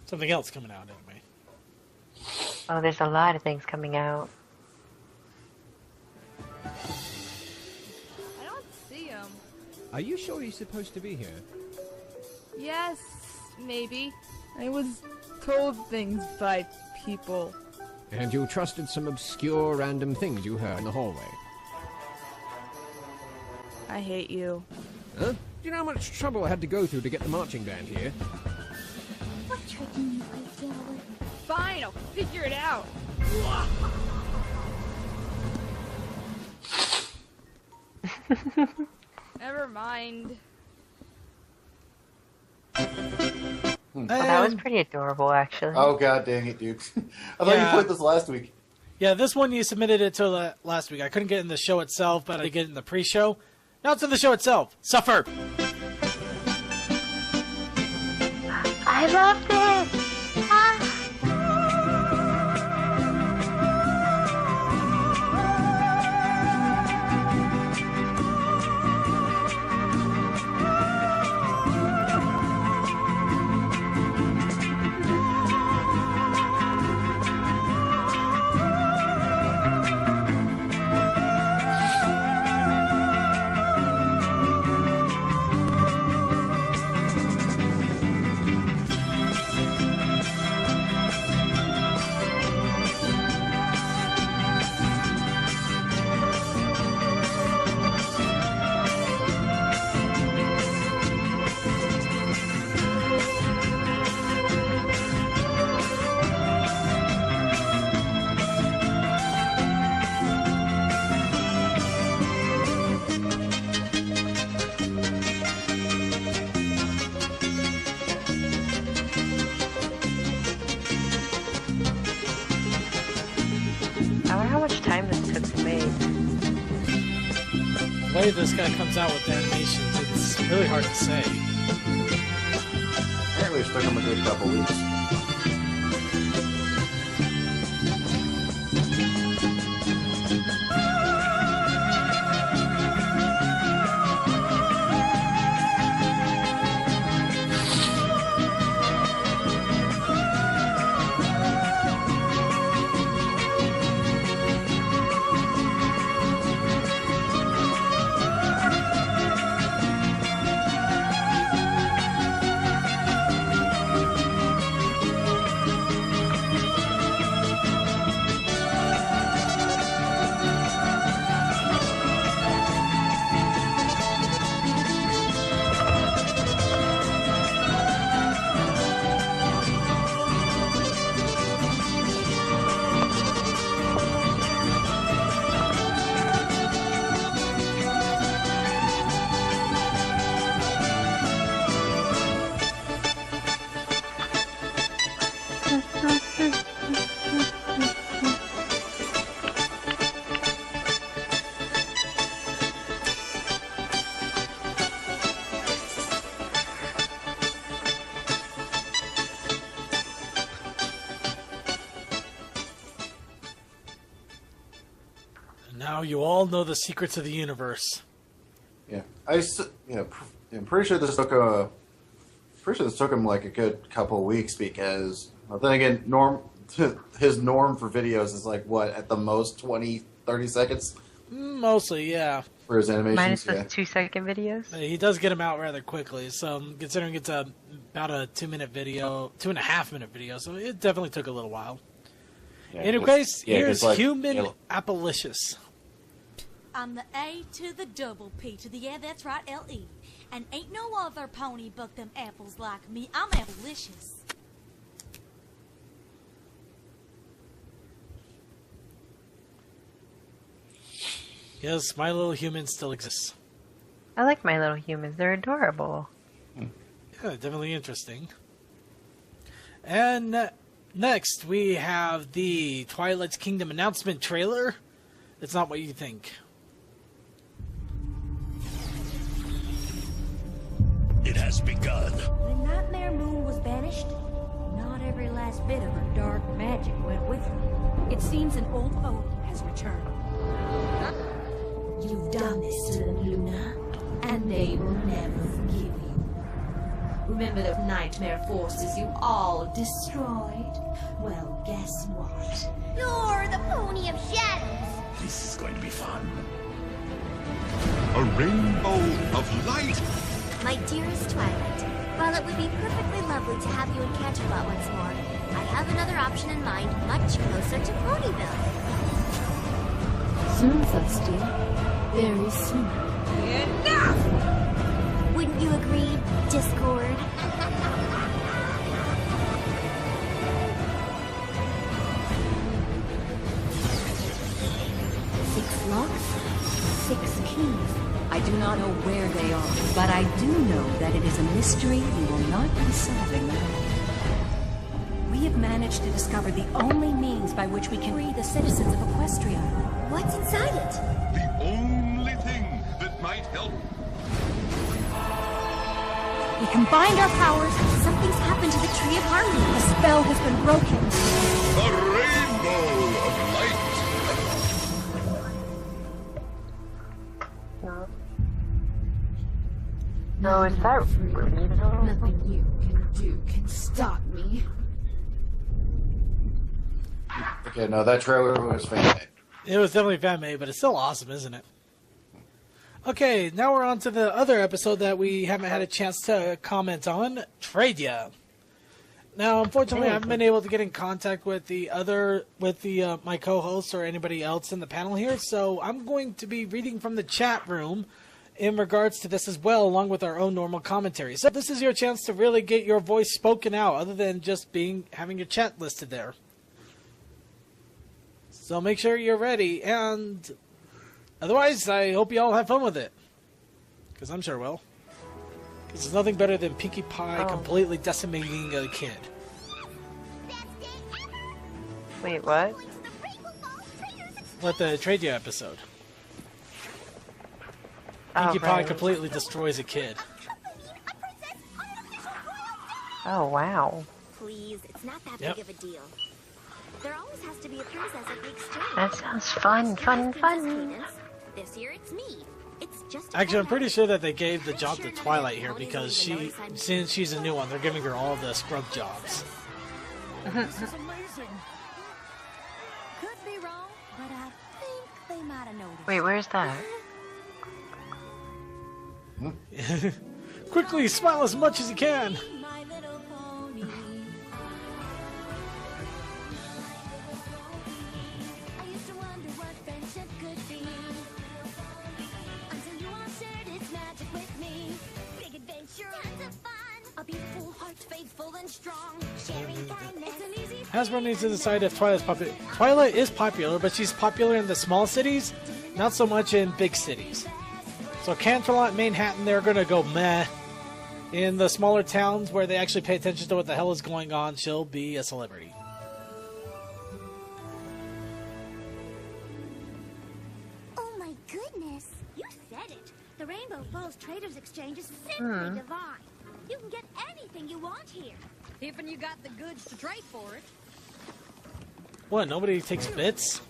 S1: Something else coming out, anyway.
S7: Oh, there's a lot of things coming out.
S16: I don't see him.
S17: Are you sure he's supposed to be here?
S16: Yes, maybe. I was told things by people.
S17: And you trusted some obscure random things you heard in the hallway?
S16: I hate you.
S17: Huh? Do you know how much trouble I had to go through to get the marching band here?
S9: What trick can you play, Galloway?
S16: Fine, I'll figure it out. Never mind.
S7: Well, that was pretty adorable, actually.
S6: Oh god dang it, dude. I thought you played this last week.
S1: Yeah, this one you submitted it to last week. I couldn't get in the show itself, but I get it in the pre-show. Now it's in the show itself. Suffer!
S7: I love this! I wonder how much time this took to make.
S1: The way this guy comes out with the animations, it's really hard to say.
S6: Apparently it's took him a good couple weeks.
S1: Now you all know the secrets of the universe.
S6: Yeah, I'm pretty sure this took him like a good couple of weeks because, well, then again, his norm for videos is like what, at the most 20, 30 seconds?
S1: Mostly, yeah.
S6: For his animations,
S7: Minus the
S6: yeah.
S7: 2-second videos.
S1: He does get them out rather quickly, so considering it's about a 2-minute video, 2.5-minute video, so it definitely took a little while.
S6: Yeah,
S1: Anyways, here's
S6: like,
S1: Human Appalicious.
S9: I'm the A to the double P to the, yeah, that's right, L-E. And ain't no other pony but them apples like me. I'm Appalicious.
S1: Yes, My Little Humans still exists.
S7: I like My Little Humans. They're adorable.
S1: Yeah, definitely interesting. And next, we have the Twilight's Kingdom announcement trailer. It's not what you think.
S15: It has begun.
S10: When Nightmare Moon was banished, not every last bit of her dark magic went with her. It seems an old foe has returned.
S18: You've done this to them, Luna, and they will never forgive you. Remember the nightmare forces you all destroyed? Well, guess what?
S9: You're the pony of shadows.
S15: This is going to be fun. A rainbow of light.
S9: My dearest Twilight, while it would be perfectly lovely to have you in Canterlot once more, I have another option in mind much closer to Ponyville.
S13: Soon, Celestia. Very soon.
S9: Enough! Wouldn't you agree, Discord?
S13: Six locks, 6 keys.
S19: I do not know where they are, but I do know that it is a mystery we will not be solving alone. We have managed to discover the only means by which we can free the citizens of Equestria.
S9: What's inside it?
S15: The only thing that might help.
S10: We combined our powers. Something's happened to the Tree of Harmony. The spell has been broken.
S15: The rainbow of light.
S7: No, is that really though?
S18: Nothing you can do can stop me.
S6: Okay, no, that trailer was fan-made.
S1: It was definitely fan-made, but it's still awesome, isn't it? Okay, now we're on to the other episode that we haven't had a chance to comment on, Tradia. Now, unfortunately, I haven't been able to get in contact with my co-hosts or anybody else in the panel here, so I'm going to be reading from the chat room in regards to this as well, along with our own normal commentary. So this is your chance to really get your voice spoken out, other than just having your chat listed there. So make sure you're ready, and otherwise, I hope you all have fun with it. Because I'm sure will. Because there's nothing better than Pinkie Pie completely decimating a kid.
S7: Wait, what?
S1: Like the Tradia episode. Pinkie Pie completely destroys a kid.
S7: Oh, wow.
S9: Please, it's not that big of a deal. There always has to be a princess at the exchange.
S7: That sounds fun.
S9: This year it's me. It's just
S1: Actually, I'm pretty sure that they gave the job to Twilight here because since she's a new one, they're giving her all the scrub jobs.
S10: This is amazing. Could be wrong, but I think they might have noticed.
S7: Wait, where's that?
S1: Quickly, smile as much as you can.
S9: My little pony. I used to wonder what friendship could be. Until you all shared its magic with me. Big adventure, tons of fun. A beautiful heart, faithful and strong. Sharing kindness. It's an easy
S1: Hasbro needs to decide if Twilight's popular. Twilight is popular, but she's popular in the small cities, not so much in big cities. So Canterlot, Manhattan, they're going to go meh. In the smaller towns where they actually pay attention to what the hell is going on, she'll be a celebrity.
S9: Oh my goodness! You said it. The Rainbow Falls Traders Exchange is simply divine. You can get anything you want here.
S10: If and you got the goods to trade for it.
S1: What, nobody takes bits?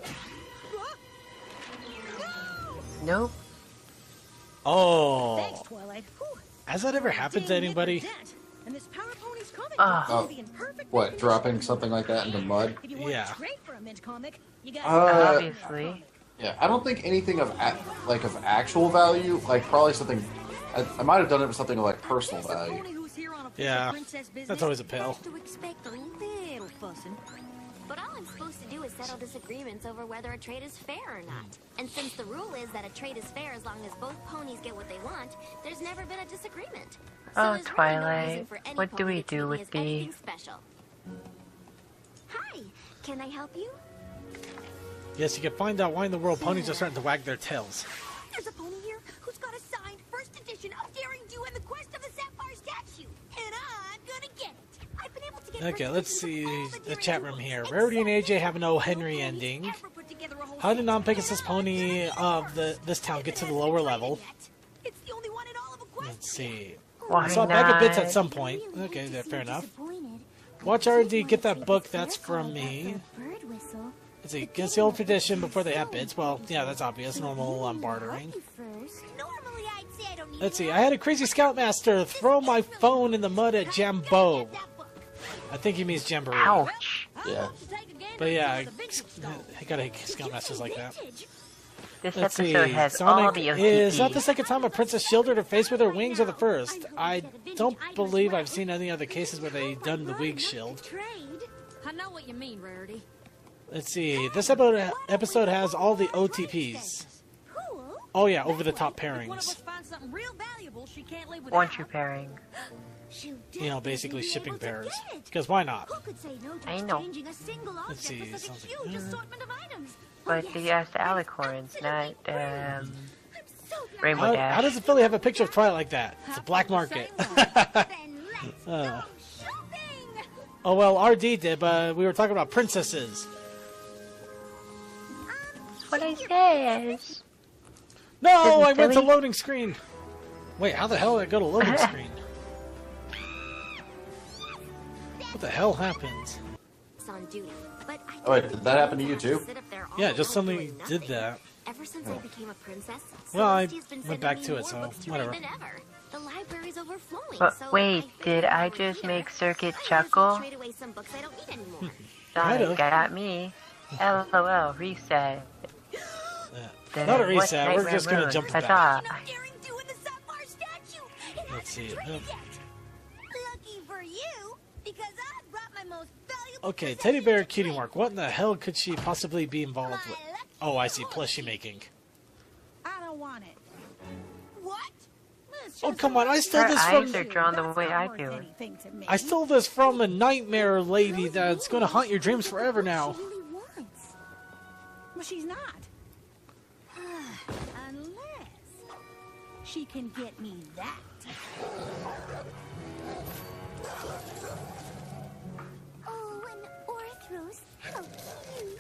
S7: Nope.
S1: Oh.
S10: Thanks, Twilight.
S1: Has that ever happened to anybody?
S10: And this power pony's comic
S6: Oh, what, dropping something like that into mud?
S1: Yeah.
S10: for a mint comic, you got
S7: Obviously.
S6: Yeah, I don't think anything of actual value, like probably something. I might have done it with something of like personal value.
S1: Yeah, that's always a pill.
S9: To expect a little fussing. But all I'm supposed to do is settle disagreements over whether a trade is fair or not. And since the rule is that a trade is fair as long as both ponies get what they want, there's never been a disagreement.
S7: Oh,
S9: there's really no
S7: Twilight.
S9: reason for any
S7: What do
S9: pony
S7: we
S9: to treat
S7: do
S9: me
S7: with
S9: as
S7: B?
S9: anything special. Hi, can I help you?
S1: Yes, you can find out why in the world ponies are starting to wag their tails.
S9: There's a pony here who's got a signed first edition of Daring Do and the Quest of the Sapphire Statue, and I'm gonna get it. I've been able to get
S1: Okay, let's see the chat room here. Rarity and AJ have an O. Henry ending. How did non-Pegasus pony of this town get to the lower level? Let's see.
S7: Why
S1: I saw a bag of bits
S7: not?
S1: at some point. Okay, fair enough. Watch R&D get that book. That's from me. Let's see. Against the old tradition before they have bits. Well, yeah, that's obvious. Normal bartering. Let's see. I had a crazy scoutmaster throw my phone in the mud at Jambo. I think he means Jamboree.
S7: Ouch.
S6: Yeah.
S1: But yeah, I gotta hate scoutmasters like that.
S7: This
S1: Let's see.
S7: episode has all
S1: Sonic,
S7: the
S1: is that
S7: OTP.
S1: the second time a princess shielded her face with her wings, or the first? I don't believe I've seen any other cases where they've done the wing shield.
S10: I know what you mean, Rarity.
S1: Let's see. This episode has all the OTPs. Oh yeah, over-the-top pairings.
S7: Want you pairing.
S1: You know, basically shipping pairs. Because why not?
S7: I know.
S1: Let's see. Sounds like,
S7: But they asked Alicorns, not Rainbow Dash.
S1: how does a Philly have a picture of Twilight like that? It's a black market. Oh, well, RD did, but we were talking about princesses.
S7: What I said.
S1: No, I went to
S7: silly.
S1: loading screen. Wait, how the hell did I go to loading screen? What the hell happened?
S9: On duty, but I
S6: Oh, wait, did that happen to you too?
S1: Yeah, just suddenly did that.
S9: Ever since I became a princess,
S1: Well, I
S9: Celestia's been
S1: went
S9: sending
S1: back
S9: me
S1: to it,
S9: more
S1: so
S9: books to
S1: whatever.
S9: read than ever. The library's overflowing.
S7: But
S9: so
S7: wait, did I just make Circuit chuckle?
S9: trade away some books I don't need anymore.
S7: Sonic got me. LOL, reset.
S1: Not a reset, we're just gonna jump back.
S7: Huzzah.
S1: Let's see.
S9: Lucky for you, because I brought my most valuable.
S1: Okay, Teddy Bear Cutie Mark. What in the hell could she possibly be involved with? Oh, I see. Plushie making.
S10: I don't want it. What?
S1: Oh, come on. I stole
S7: Her
S1: this
S7: eyes
S1: from...
S7: are drawn the way I do it.
S1: I stole this from a nightmare lady that's going to haunt your dreams forever now.
S10: Well, she's not. Unless she can get me that.
S9: Oh, an Orthros. How cute.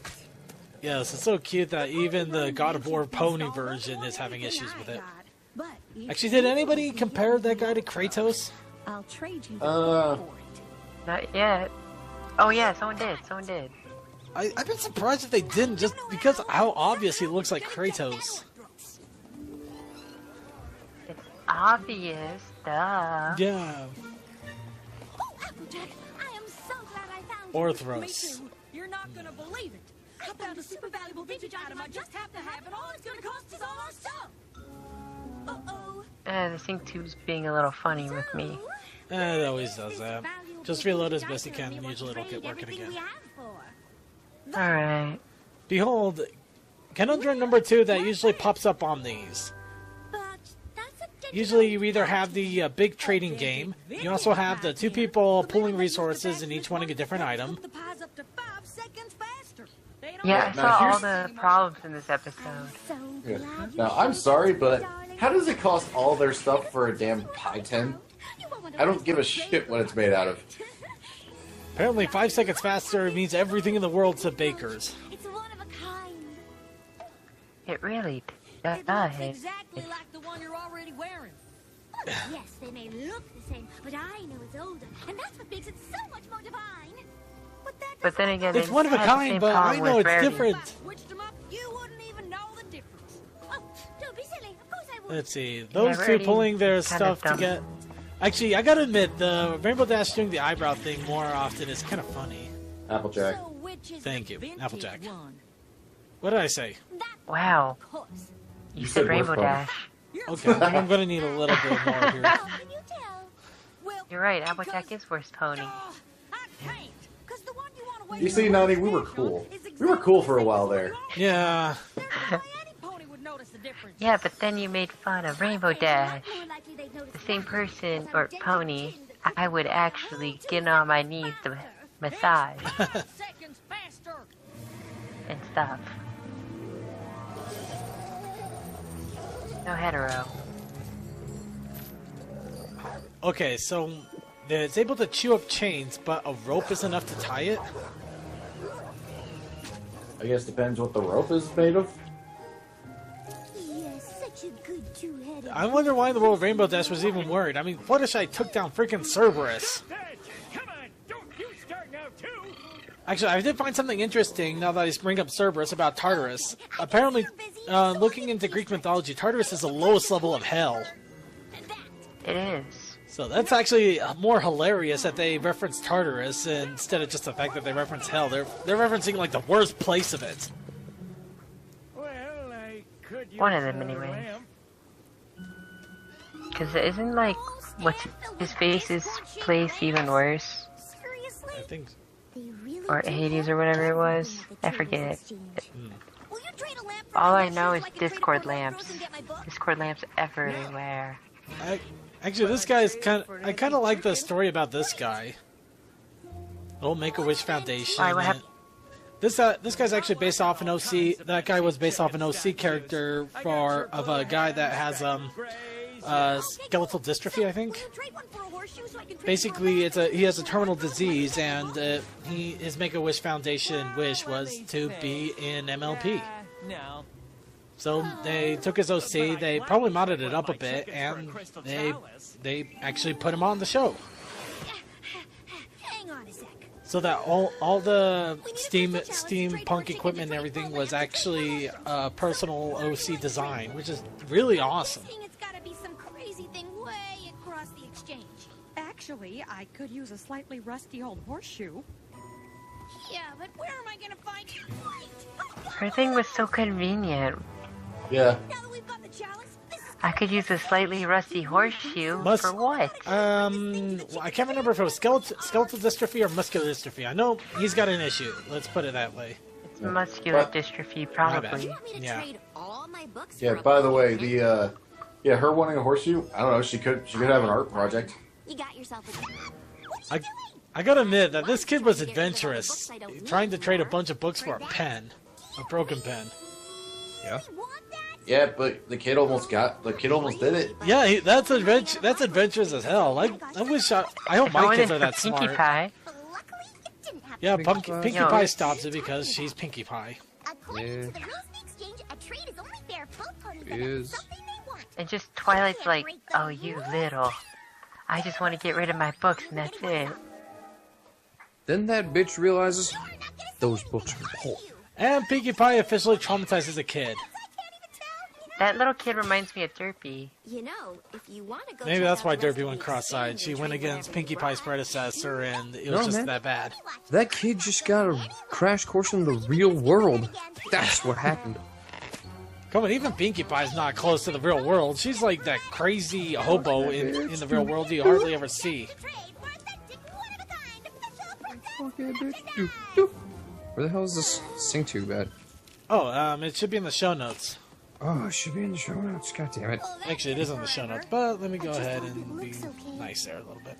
S1: Yes, it's so cute that even the God of War pony version is having issues with it. Actually, did anybody compare that guy to Kratos?
S10: I'll trade you
S7: Not yet. Oh yeah, someone did. Someone did.
S1: I've been surprised if they didn't, just because how obvious he looks like Kratos.
S7: Obvious, duh.
S1: Yeah.
S9: Applejack, I am so glad I found
S1: Orthros.
S10: You're not gonna believe it. I found a super valuable vintage item I just have to have, and all it's gonna cost is all our stuff. Uh-oh.
S7: The sync tube's being a little funny with me.
S1: It always does that. Just reload as best you can, and usually it'll get working again.
S7: Alright.
S1: Behold, conundrum number 2 that usually pops up on these. Usually you either have the big trading game, you also have the 2 people pulling resources and each wanting a different item.
S7: Yeah, I
S6: Now,
S7: saw
S6: here's-
S7: all the problems in this episode.
S6: Yeah. Now, I'm sorry, but how does it cost all their stuff for a damn pie tin? I don't give a shit what it's made out of.
S1: Apparently 5 seconds faster means everything in the world's a baker's.
S9: It's one of a kind.
S7: It really does.
S10: Exactly like the one you're already wearing.
S9: Yes, they may look the same, but I know it's older, and that's what makes it so much more divine.
S7: But then again,
S1: It's one of a
S7: has the
S1: kind,
S7: same
S1: but I
S7: problem
S1: know
S7: with
S1: it's
S7: rarity.
S1: different.
S10: Switched them up, you wouldn't even know the difference.
S9: Oh, don't be silly. Of course I would.
S1: Let's see, those two
S7: Rarity
S1: pulling their
S7: kinda
S1: stuff to
S7: dumb.
S1: get... Actually, I gotta admit, the Rainbow Dash doing the eyebrow thing more often is kind of funny.
S6: Applejack.
S1: Thank you, Applejack. What did I say?
S7: Wow. You said Rainbow
S6: work on it.
S7: Dash.
S1: Okay, I think I'm gonna need a little bit more here.
S7: You're right, Applejack is worst pony.
S6: You see, Nani, we were cool. We were cool for a while there.
S1: Yeah.
S7: Yeah, but then you made fun of Rainbow Dash. The same person, or pony, I would actually get on my knees to massage. And stuff. No hetero.
S1: Okay, so it's able to chew up chains, but a rope is enough to tie it?
S6: I guess depends what the rope is made of.
S9: Yes, such a good two-headed.
S1: I wonder why the world Rainbow Dash was even worried. I mean, Fluttershy took down freaking Cerberus. Actually, I did find something interesting now that I bring up Cerberus about Tartarus. Apparently, looking into Greek mythology, Tartarus is the lowest level of hell.
S7: It is.
S1: So that's actually more hilarious that they reference Tartarus instead of just the fact that they reference hell. They're referencing like the worst place of it.
S7: One of them, anyways. Because isn't, like, what's his face's place even worse?
S1: I think.
S7: Or Hades or whatever it was? I forget. All I know is Discord lamps. Discord lamps everywhere.
S1: Actually, this guy's I kind of like the story about this guy. Old Make-A-Wish Foundation.
S7: Why, what happened?
S1: This guy's actually based off an OC. That guy was based off an OC character of a guy that has skeletal dystrophy, I think. Basically, he has a terminal disease, and his Make-A-Wish Foundation wish was to be in MLP.
S11: No.
S1: So they took his OC, they probably modded it up a bit, and they actually put him on the show.
S9: Hang on a sec.
S1: So that all the steampunk equipment and everything was actually personal OC design, which is really awesome.
S9: It's gotta be some crazy thing way across the exchange.
S19: Actually, I could use a slightly rusty old horseshoe.
S9: Yeah, but where am I gonna find
S7: Everything was so convenient.
S6: Yeah.
S7: I could use a slightly rusty horseshoe for what?
S1: I can't remember if it was skeletal dystrophy or muscular dystrophy. I know he's got an issue. Let's put it that way.
S7: It's muscular dystrophy, probably.
S1: Yeah.
S6: Yeah. By the way, her wanting a horseshoe. I don't know. She could have an art project.
S9: You got yourself
S1: I gotta admit that this kid was adventurous, trying to trade a bunch of books for a pen, a broken pen.
S6: Yeah. Yeah, but the kid almost did it.
S1: Yeah, that's adventurous as hell. I hope my kids are that
S7: Pinkie
S1: smart.
S7: Pie.
S1: Yeah, Pinkie Pie stops it because she's Pinkie Pie.
S7: Yeah. And just Twilight's like, oh, you little. I just want to get rid of my books and that's it.
S4: Then that bitch realizes those books are poor.
S1: And Pinkie Pie officially traumatizes a kid.
S7: That little kid reminds me of Derpy.
S9: You know, if you want to go
S1: Maybe that's why Derpy went cross-eyed. She went against Pinkie Pie's predecessor, and it was just that bad.
S4: That kid just got a crash course in the real world. That's what happened.
S1: Come on, even Pinkie Pie's not close to the real world. She's like that crazy hobo in the real world you hardly ever see.
S4: Where the hell is this sync to, bad?
S1: Oh, it should be in the show notes.
S4: Oh, it should be in the show notes. God damn it.
S1: Actually, it is in the show notes, but let me go ahead and be nice there a little bit.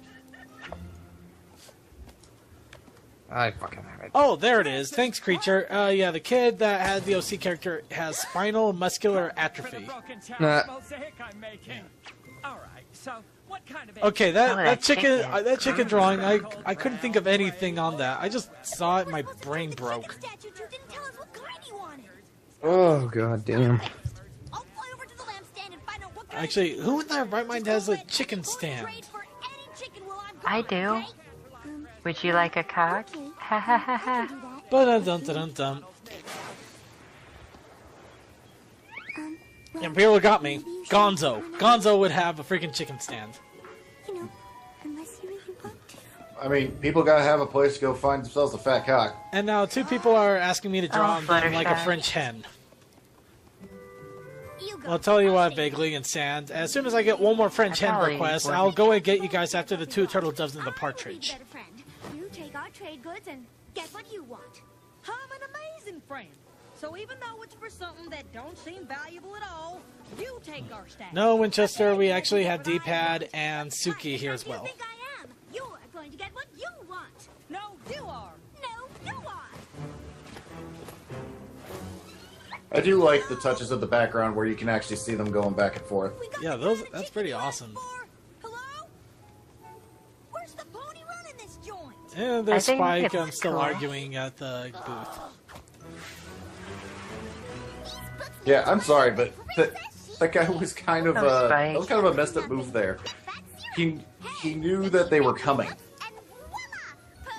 S4: I fucking have it.
S1: Oh, there it is. Thanks, creature. Yeah, the kid that had the OC character has spinal muscular atrophy.
S4: Nah.
S1: Okay, that chicken drawing, I couldn't think of anything on that. I just saw it and my brain broke.
S4: Oh, god damn.
S1: Actually, who in their right mind has a chicken stand?
S7: I do. Would you like a cock? Ha ha ha ha.
S1: Ba-dum-dum-dum-dum. Imperial got me. Gonzo. Gonzo would have a freaking chicken stand.
S6: I mean, people gotta have a place to go find themselves a fat cock.
S1: And now 2 people are asking me to draw them like a French hen. Well, I'll tell you what, Vaguely and Sand. As soon as I get one more French hen request, I'll go and get you guys after the 2 turtle doves and the partridge.
S9: You take our trade goods and get what you want.
S10: I'm an amazing friend. So even though it's for something that don't seem valuable at all, you take our staff.
S1: No, Winchester, we actually have D-Pad and Suki here as well.
S9: You're going to get what you want.
S10: No, you are.
S9: No, you are.
S6: I do like the touches of the background where you can actually see them going back and forth.
S1: Yeah, that's pretty awesome.
S9: Where's the pony running this joint?
S1: And there's Spike. I'm still arguing at the booth.
S6: Yeah, I'm sorry, but that guy was kind of that was kind of a messed up move there. He knew that they were coming.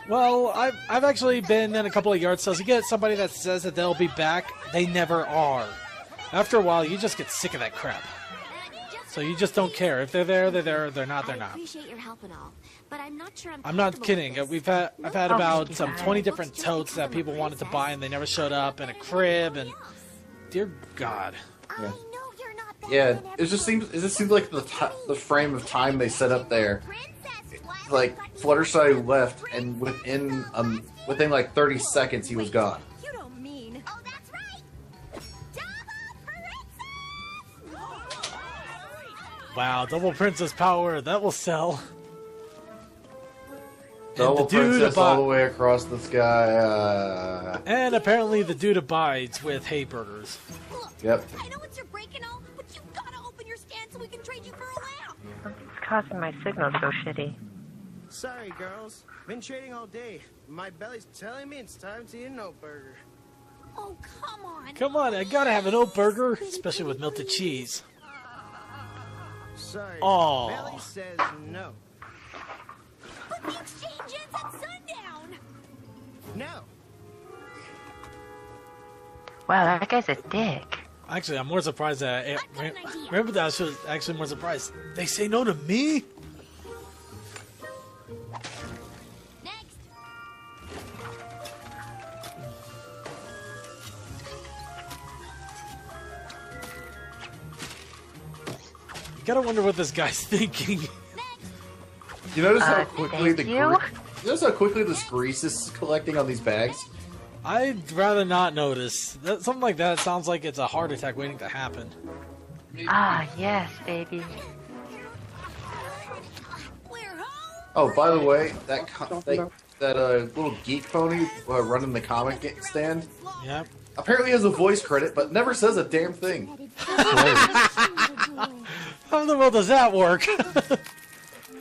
S1: Well, I've actually been in a couple of yard sales. You get somebody that says that they'll be back, they never are. After a while, you just get sick of that crap. So you just don't care. If they're there, they're there. They're not, they're not.
S9: I appreciate your help and all, but I'm not sure
S1: I'm not kidding. I've had about 20 different totes that people wanted to buy and they never showed up, and a crib, and dear God.
S6: Yeah. Yeah, it just seems like the frame of time they set up there. Like Fluttershy left, and within like 30 seconds he was gone.
S10: You don't mean.
S9: Oh, that's right.
S1: Wow, double princess power. That will sell.
S6: Double princess all the way across the sky.
S1: And apparently the dude abides with hay burgers.
S6: Yep.
S9: I know it's your break and all, but you gotta open your stance so we can trade you for a lamp.
S7: It's causing my signal to go shitty.
S11: Sorry, girls. Been trading all day. My belly's telling me it's time to eat an oat burger.
S9: Oh, come on.
S1: Come on, I gotta have an oat burger, especially with melted cheese.
S11: Sorry.
S1: Aw.
S11: Belly says no.
S9: But the exchange ends at sundown.
S11: No.
S7: Wow, that guy's a dick.
S1: Actually, I'm more surprised that... remember that I was actually more surprised. They say no to me? You gotta wonder what this guy's thinking.
S6: You notice how quickly
S7: thank
S6: you
S7: you.
S6: notice how quickly this grease is collecting on these bags?
S1: I'd rather not notice. Something like that sounds like it's a heart attack waiting to happen.
S7: Ah, yes, baby.
S6: Oh, by the way, that little geek pony running the comic stand.
S1: Yep.
S6: Apparently has a voice credit, but never says a damn thing.
S1: How in the world does that work?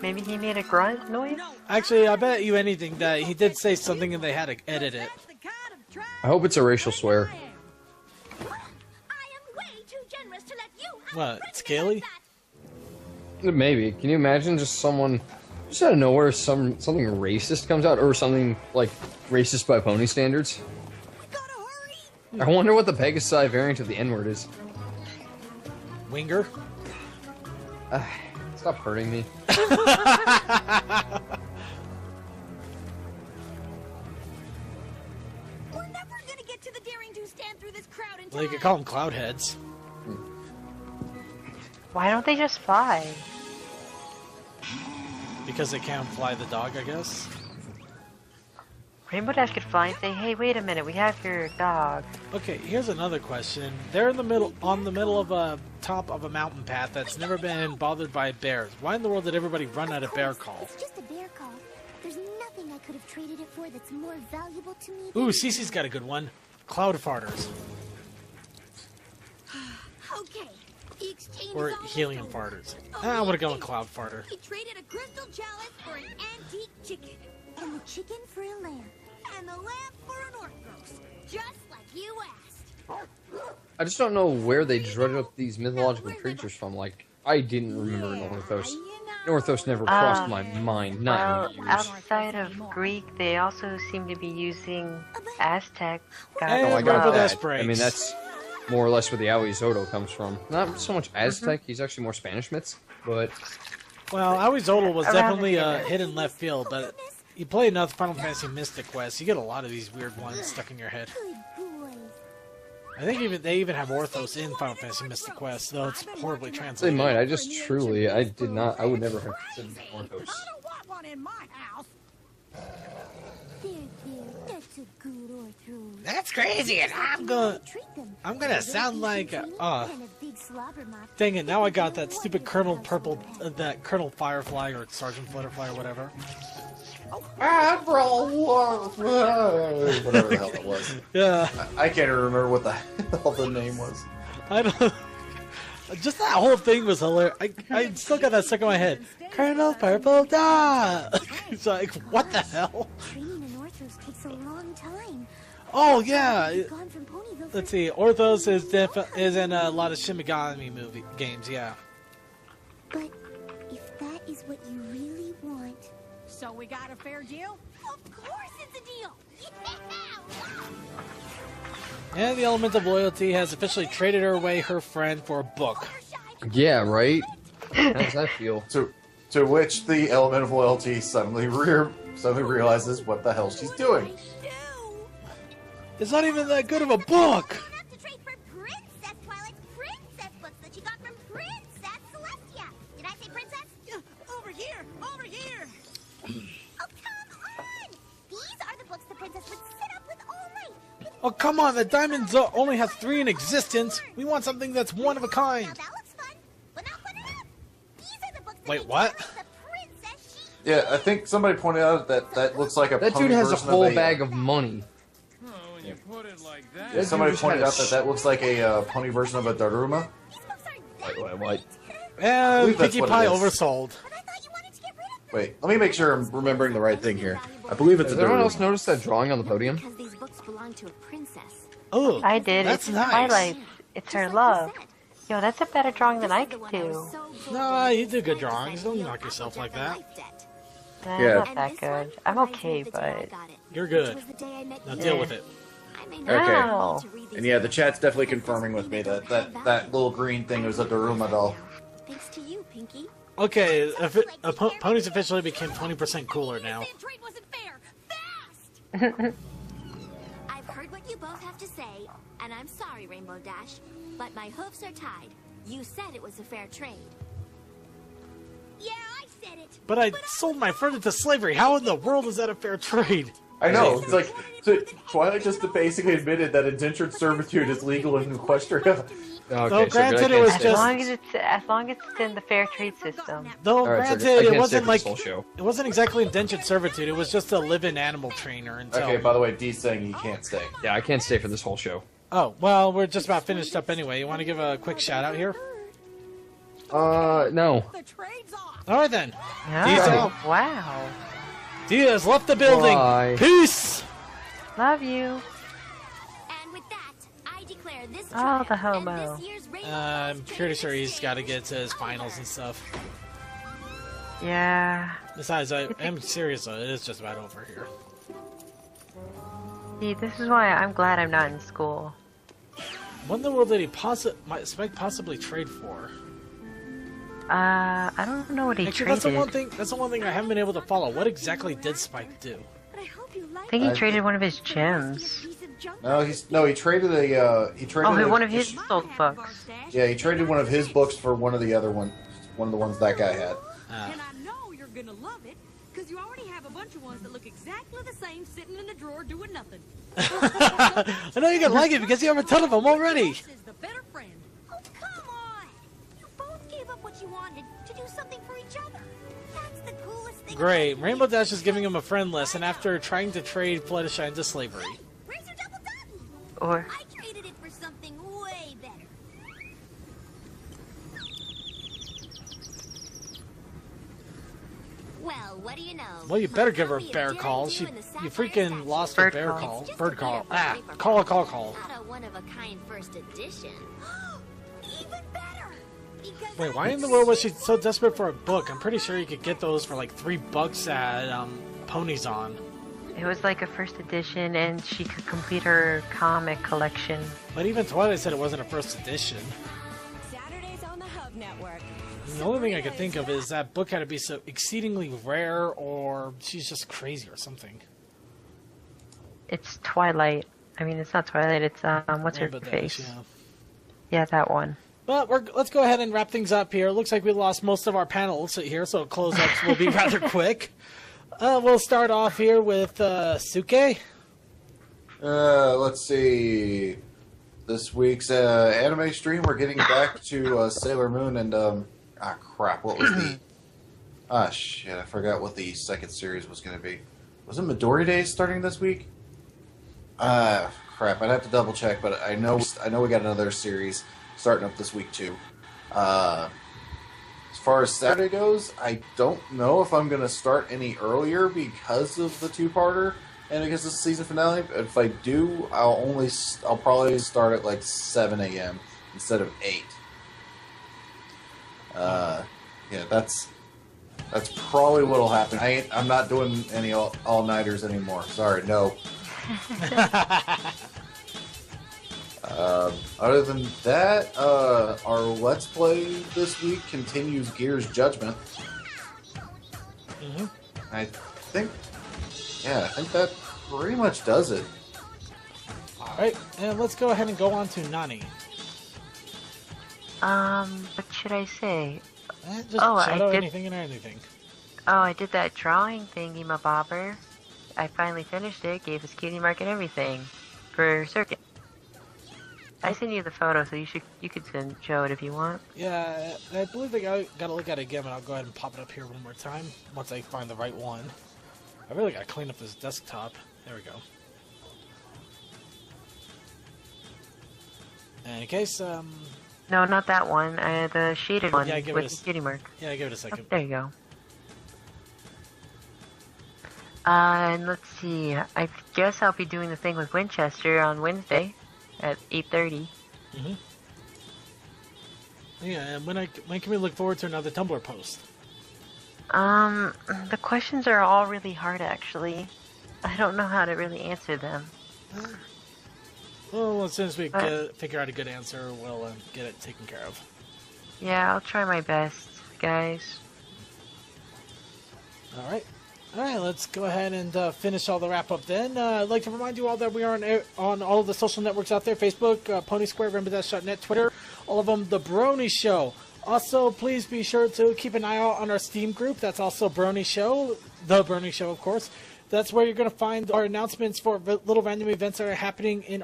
S7: Maybe he made a grunt noise?
S1: Actually, I bet you anything that he did say something and they had to edit it.
S4: I hope it's a racial swear.
S1: What, Scaly?
S4: Maybe. Can you imagine just someone, just out of nowhere, something racist comes out, or something like racist by pony standards? I wonder what the Pegasi variant of the N-word is.
S1: Winger?
S4: Stop hurting me.
S9: We're never gonna get to the daring to stand through this crowd in
S1: Well, you could call them cloud heads.
S7: Why don't they just fly?
S1: Because they can't fly the dog, I guess.
S7: Rainbow Dash could fly and say, "Hey, wait a minute, we have your dog."
S1: Okay, here's another question. They're in the middle, on the middle of a top of a mountain path that's never been bothered by bears. Why in the world did everybody run at a bear call?
S9: It's just a bear call. There's nothing I could have traded it for that's more valuable to me.
S1: Ooh, Cece's got a good one. Cloud farters.
S9: Okay. The exchange
S1: Or
S9: is almost
S1: helium
S9: over.
S1: farters. I want to go with cloud farter.
S9: He traded a crystal chalice for an antique chicken. And the chicken for a lamp. And the lamp for an Orthros. Just like you asked.
S4: I just don't know where they dredged up these mythological creatures from. Like, I didn't remember Northos. Northos never crossed my mind. Not in years.
S7: Outside of Greek, they also seem to be using Aztec gods.
S1: Hey,
S4: Oh, I got
S1: Rainbow
S4: that.
S1: Dash breaks.
S4: I mean, that's more or less where the Aoi Zoto comes from. Not so much Aztec, he's actually more Spanish myths, but...
S1: Well, Aoizotl was
S7: Around
S1: definitely
S7: the
S1: hit in left field, but you play enough Final Fantasy Mystic Quest, you get a lot of these weird ones stuck in your head. I think they even have Orthos in Final Fantasy Mystic Quest, though it's horribly
S4: They
S1: translated.
S4: might, I would never have considered Orthos.
S10: One in my house.
S9: That's a good Orthros.
S1: That's crazy, and I'm gonna sound like
S9: And a big slobber mouth.
S1: dang it, now I got that stupid Colonel Purple, that Colonel Firefly or Sergeant Flutterfly or whatever.
S6: Admiral, whatever the hell it was.
S1: Yeah.
S6: I can't even remember what the hell the name was.
S1: I don't. Just that whole thing was hilarious. I still got that stuck in my head. Colonel Purple Dot. It's like, what the hell?
S9: Training an Orthros takes a long time.
S1: Oh yeah.
S9: Gone from Ponyville
S1: Let's see. Orthos is in a lot of Shin Megami movie games. Yeah.
S9: But if that is what you really want,
S10: So we got a fair deal?
S9: of course it's a deal.
S1: And the element of loyalty has officially traded her away her friend for a book.
S4: Yeah, right? How does that feel?
S6: To which the element of loyalty suddenly realizes what the hell she's doing.
S1: It's not even that good of a book.
S9: Princess Twilight's princess books that she got from Princess Celestia. Did I say princess?
S10: Over here! Over here!
S9: Oh, come on! These are the books the princess would sit up with all night.
S1: Oh come on, the diamond only has 3 in existence. We want something that's one of a kind.
S9: That looks fun, but not fun enough. These are the books that
S1: Wait, what?
S6: Yeah, I think somebody pointed out that looks like a
S4: That
S6: pony
S4: dude has a
S6: version
S4: whole
S6: of
S4: bag of money.
S6: Yeah, somebody pointed out that looks like a pony version of a Daruma.
S4: What?
S1: And
S6: believe that's
S1: Pinkie
S6: what it
S1: Pie
S6: is.
S1: oversold.
S6: Wait, let me make sure I'm remembering the right thing here. I believe it's
S4: Has
S6: a
S4: everyone
S6: Daruma.
S4: else noticed that drawing on the podium?
S9: Because these books belong to a princess.
S1: Oh,
S7: I did.
S1: that's
S7: It's
S1: nice.
S7: Twilight. It's her love. Yo, that's a better drawing than I could do.
S1: No, you do good drawings. Don't knock yourself like that.
S7: Nah,
S6: Yeah.
S7: not that good. I'm okay, but
S1: You're good. Now deal with it.
S7: no.
S6: And yeah, the chat's definitely confirming with me that little green thing was a Daruma doll.
S9: Thanks to you, Pinky.
S1: Okay, ponies officially became 20% cooler now.
S9: Trade wasn't fair. I've heard what you both have to say, and I'm sorry, Rainbow Dash, but my hooves are tied. You said it was a fair trade. Yeah, I said it.
S1: But I sold my friend into slavery. How in the world is that a fair trade?
S6: I know. It's like Twilight just basically admitted that indentured servitude is legal in Equestria.
S1: Though granted, it was just
S7: as long as it's in the fair trade system.
S1: though
S4: Alright, so
S1: granted,
S4: I
S1: it
S4: can't
S1: wasn't
S4: stay for
S1: like
S4: this whole show.
S1: it wasn't exactly indentured servitude. It was just a live-in animal trainer until.
S6: Okay, by the way, D's saying he can't stay.
S4: Yeah, I can't stay for this whole show.
S1: Oh well, we're just about finished up anyway. You want to give a quick shout out here?
S4: No.
S1: All right then. D's
S7: Oh,
S1: out.
S7: wow.
S1: D has left the building.
S4: Bye.
S1: Peace.
S7: Love you.
S9: And with that, I declare this
S7: Oh, the
S9: triumph
S7: homo.
S9: and this year's Rainbow
S1: I'm pretty sure he's got to get to his finals and stuff.
S7: Yeah.
S1: Besides, I am serious though. It is just about over here.
S7: See, this is why I'm glad I'm not in school.
S1: What in the world did Spike possibly trade for?
S7: I don't know what he
S1: Actually,
S7: traded.
S1: that's the one thing I haven't been able to follow. What exactly did Spike do?
S7: I think he traded one of his gems.
S6: No, he traded
S7: One of his old books.
S6: Yeah, he traded one of his books for one of the other one of the ones that guy had.
S10: And I know you're gonna love it, because you already have a bunch of ones that look exactly the same sitting in the drawer doing nothing.
S1: I know you're gonna like it because you have a ton of them already.
S10: Is the better friend.
S9: Oh, come on! You both gave up what you wanted to do something for each other. That's the coolest thing.
S1: Great. Rainbow Dash is giving him a friend list, and after trying to trade Fluttershy into slavery.
S9: Razor double done.
S7: Or
S9: I traded it for something way better. Well, what do you know?
S1: Well, you better give her a bear call. You freaking lost a bear call. Bird call. Call.
S9: Not a one-of-a-kind first edition. Even better! Because
S1: Wait, why in the world was she so desperate for a book? I'm pretty sure you could get those for like $3 at Ponies On.
S7: it was like a first edition, and she could complete her comic collection.
S1: But even Twilight said it wasn't a first edition.
S19: Saturdays on the Hub Network.
S1: The only thing I could think of is that book had to be so exceedingly rare, or she's just crazy or something.
S7: It's Twilight. I mean, it's not Twilight. It's what's her
S1: Rainbow Dash,
S7: face?
S1: yeah.
S7: Yeah, that one.
S1: But let's go ahead and wrap things up here. Looks like we lost most of our panels here, so close-ups will be rather quick. We'll start off here with Suke.
S6: Let's see. This week's anime stream, we're getting back to Sailor Moon and crap. What was the? Shit! I forgot what the second series was going to be. Was it Midori Days starting this week? Crap! I'd have to double check, but I know we got another series starting up this week too. As far as Saturday goes, I don't know if I'm going to start any earlier because of the two-parter and because of the season finale. But if I do, I'll probably start at like 7 a.m. instead of 8. Yeah, that's probably what'll happen. I'm not doing any all-nighters anymore. Sorry, no. Other than that, our Let's Play this week continues Gears Judgment.
S1: Mm-hmm.
S6: I think that pretty much does it.
S1: Alright, and let's go ahead and go on to Nani.
S7: What should I say?
S1: Just shout out anything and anything.
S7: Oh, I did that drawing thingy, my bobber. I finally finished it, gave us cutie mark and everything for Circuit. I sent you the photo, so you could show it if you want.
S1: Yeah, I believe I gotta look at it again, and I'll go ahead and pop it up here one more time once I find the right one. I really gotta clean up this desktop. There we go. And in case
S7: No, not that one. The shaded one
S1: Yeah, give
S7: with
S1: it a
S7: the cutie mark.
S1: Yeah, give it a second.
S7: There you go. And let's see. I guess I'll be doing the thing with Winchester on Wednesday at 8:30.
S1: Mm-hmm. Yeah, and when can we look forward to another Tumblr post?
S7: The questions are all really hard, actually. I don't know how to really answer them.
S1: Well, as soon as we figure out a good answer, we'll get it taken care of.
S7: Yeah, I'll try my best, guys.
S1: All right. All right, let's go ahead and finish all the wrap-up then. I'd like to remind you all that we are on all of the social networks out there, Facebook, Pony Square, RainbowDash.net, Twitter, all of them, The Brony Show. Also, please be sure to keep an eye out on our Steam group. That's also Brony Show, The Brony Show, of course. That's where you're going to find our announcements for little random events that are happening in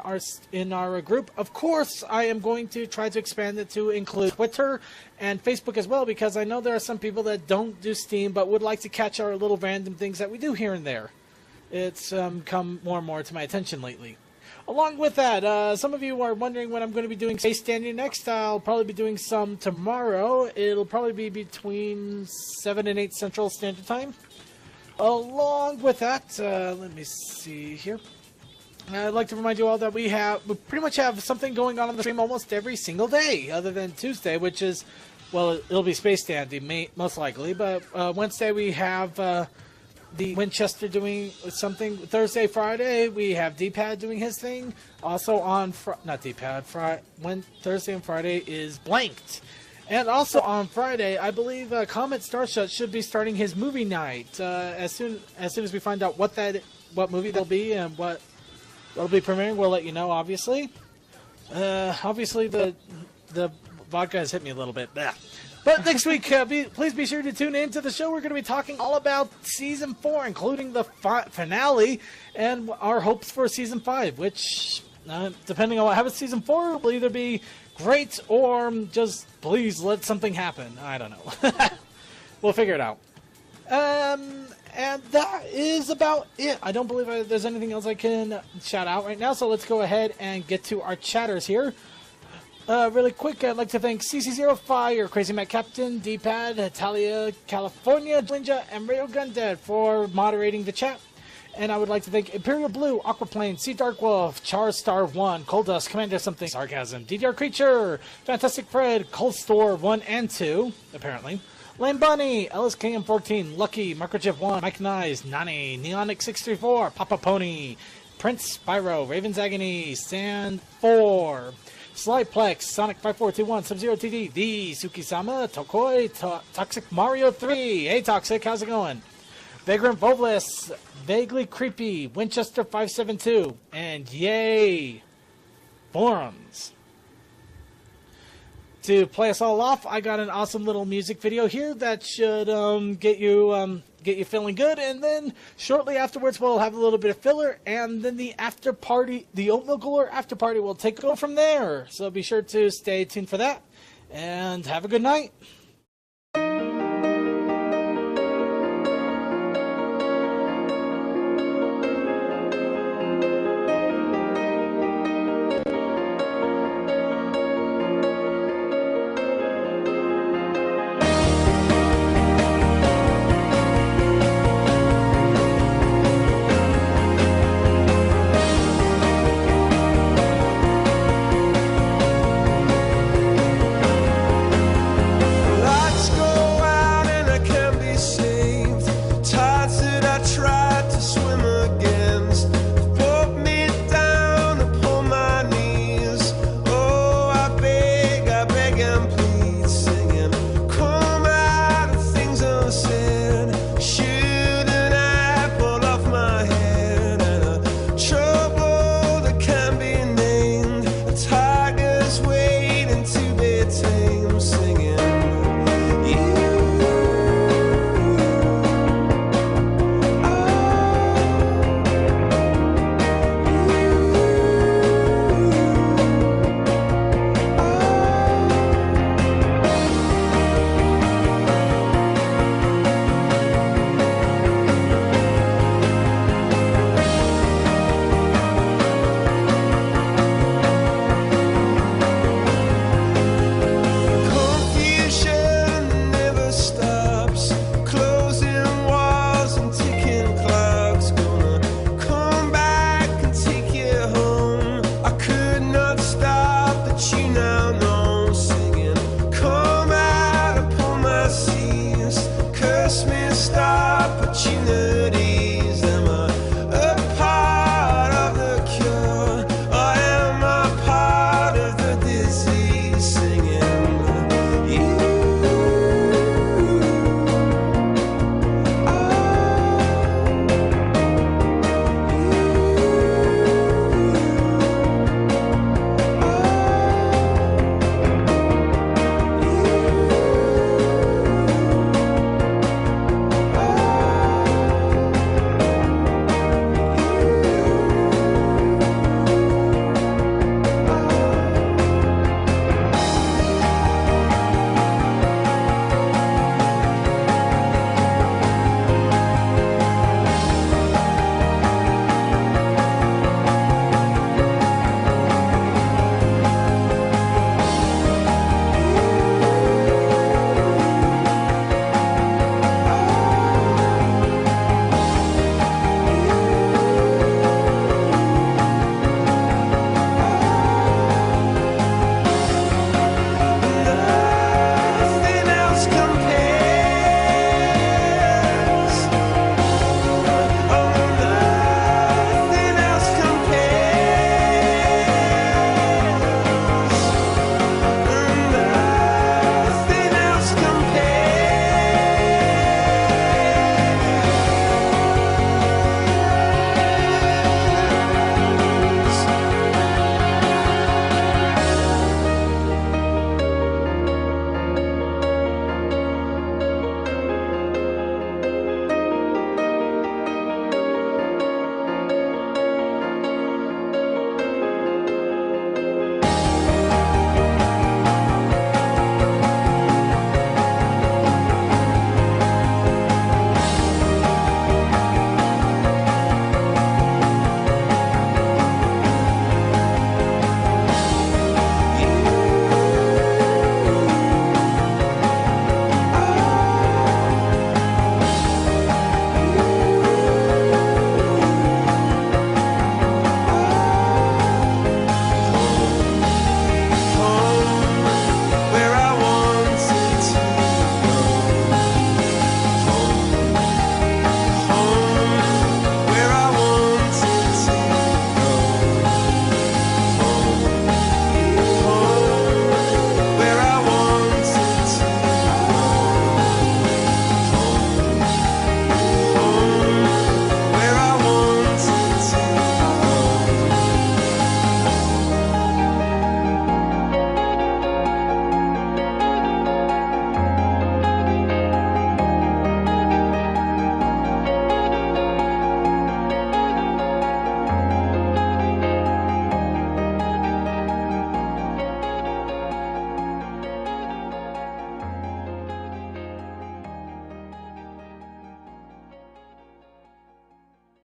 S1: our group. Of course, I am going to try to expand it to include Twitter and Facebook as well, because I know there are some people that don't do Steam but would like to catch our little random things that we do here and there. It's come more and more to my attention lately. Along with that, some of you are wondering when I'm going to be doing Space Standing next. I'll probably be doing some tomorrow. It'll probably be between 7 and 8 Central Standard Time. Along with that, let me see here. I'd like to remind you all that we pretty much have something going on the stream almost every single day, other than Tuesday, which is, well, it'll be Space Standing, most likely. But Wednesday we have the Winchester doing something. Thursday, Friday, we have D-Pad doing his thing. Also on, not D-Pad, Thursday and Friday is Blanked. And also on Friday, I believe Comet Starshot should be starting his movie night. As soon as we find out what movie there'll be and what will be premiering, we'll let you know. Obviously, obviously the vodka has hit me a little bit. Blah. But next week, please be sure to tune in to the show. We're going to be talking all about Season 4, including the finale and our hopes for Season 5, which, depending on what happens Season 4, will either be great or just please let something happen. I don't know. We'll figure it out. And that is about it. I don't believe there's anything else I can shout out right now, so let's go ahead and get to our chatters here. Really quick, I'd like to thank CC0 Fire, Crazy Matt Captain, D-Pad, Italia, California, Ninja, and Rayo Gundead for moderating the chat. And I would like to thank Imperial Blue, Aquaplane, Sea Dark Wolf, Char Star 1, Cold Dust, Commander Something, Sarcasm, DDR Creature, Fantastic Fred, Cold Store 1 and 2, apparently. Lame Bunny, LSKM14, Lucky, Microchip 1, Mike Nyes, Nani, Neonic 634, Papa Pony, Prince Spyro, Raven's Agony, Sand 4, Slyplex, Sonic 5421, Sub-Zero TD, The Suki-sama, Tokoi, Toxic Mario 3. Hey Toxic, how's it going? Vagrant Volbless, Vaguely Creepy, Winchester 572, and yay, Forums. To play us all off, I got an awesome little music video here that should get you feeling good, and then shortly afterwards we'll have a little bit of filler, and then the after party, the Oatmeal Cooler after party will take over from there. So be sure to stay tuned for that, and have a good night.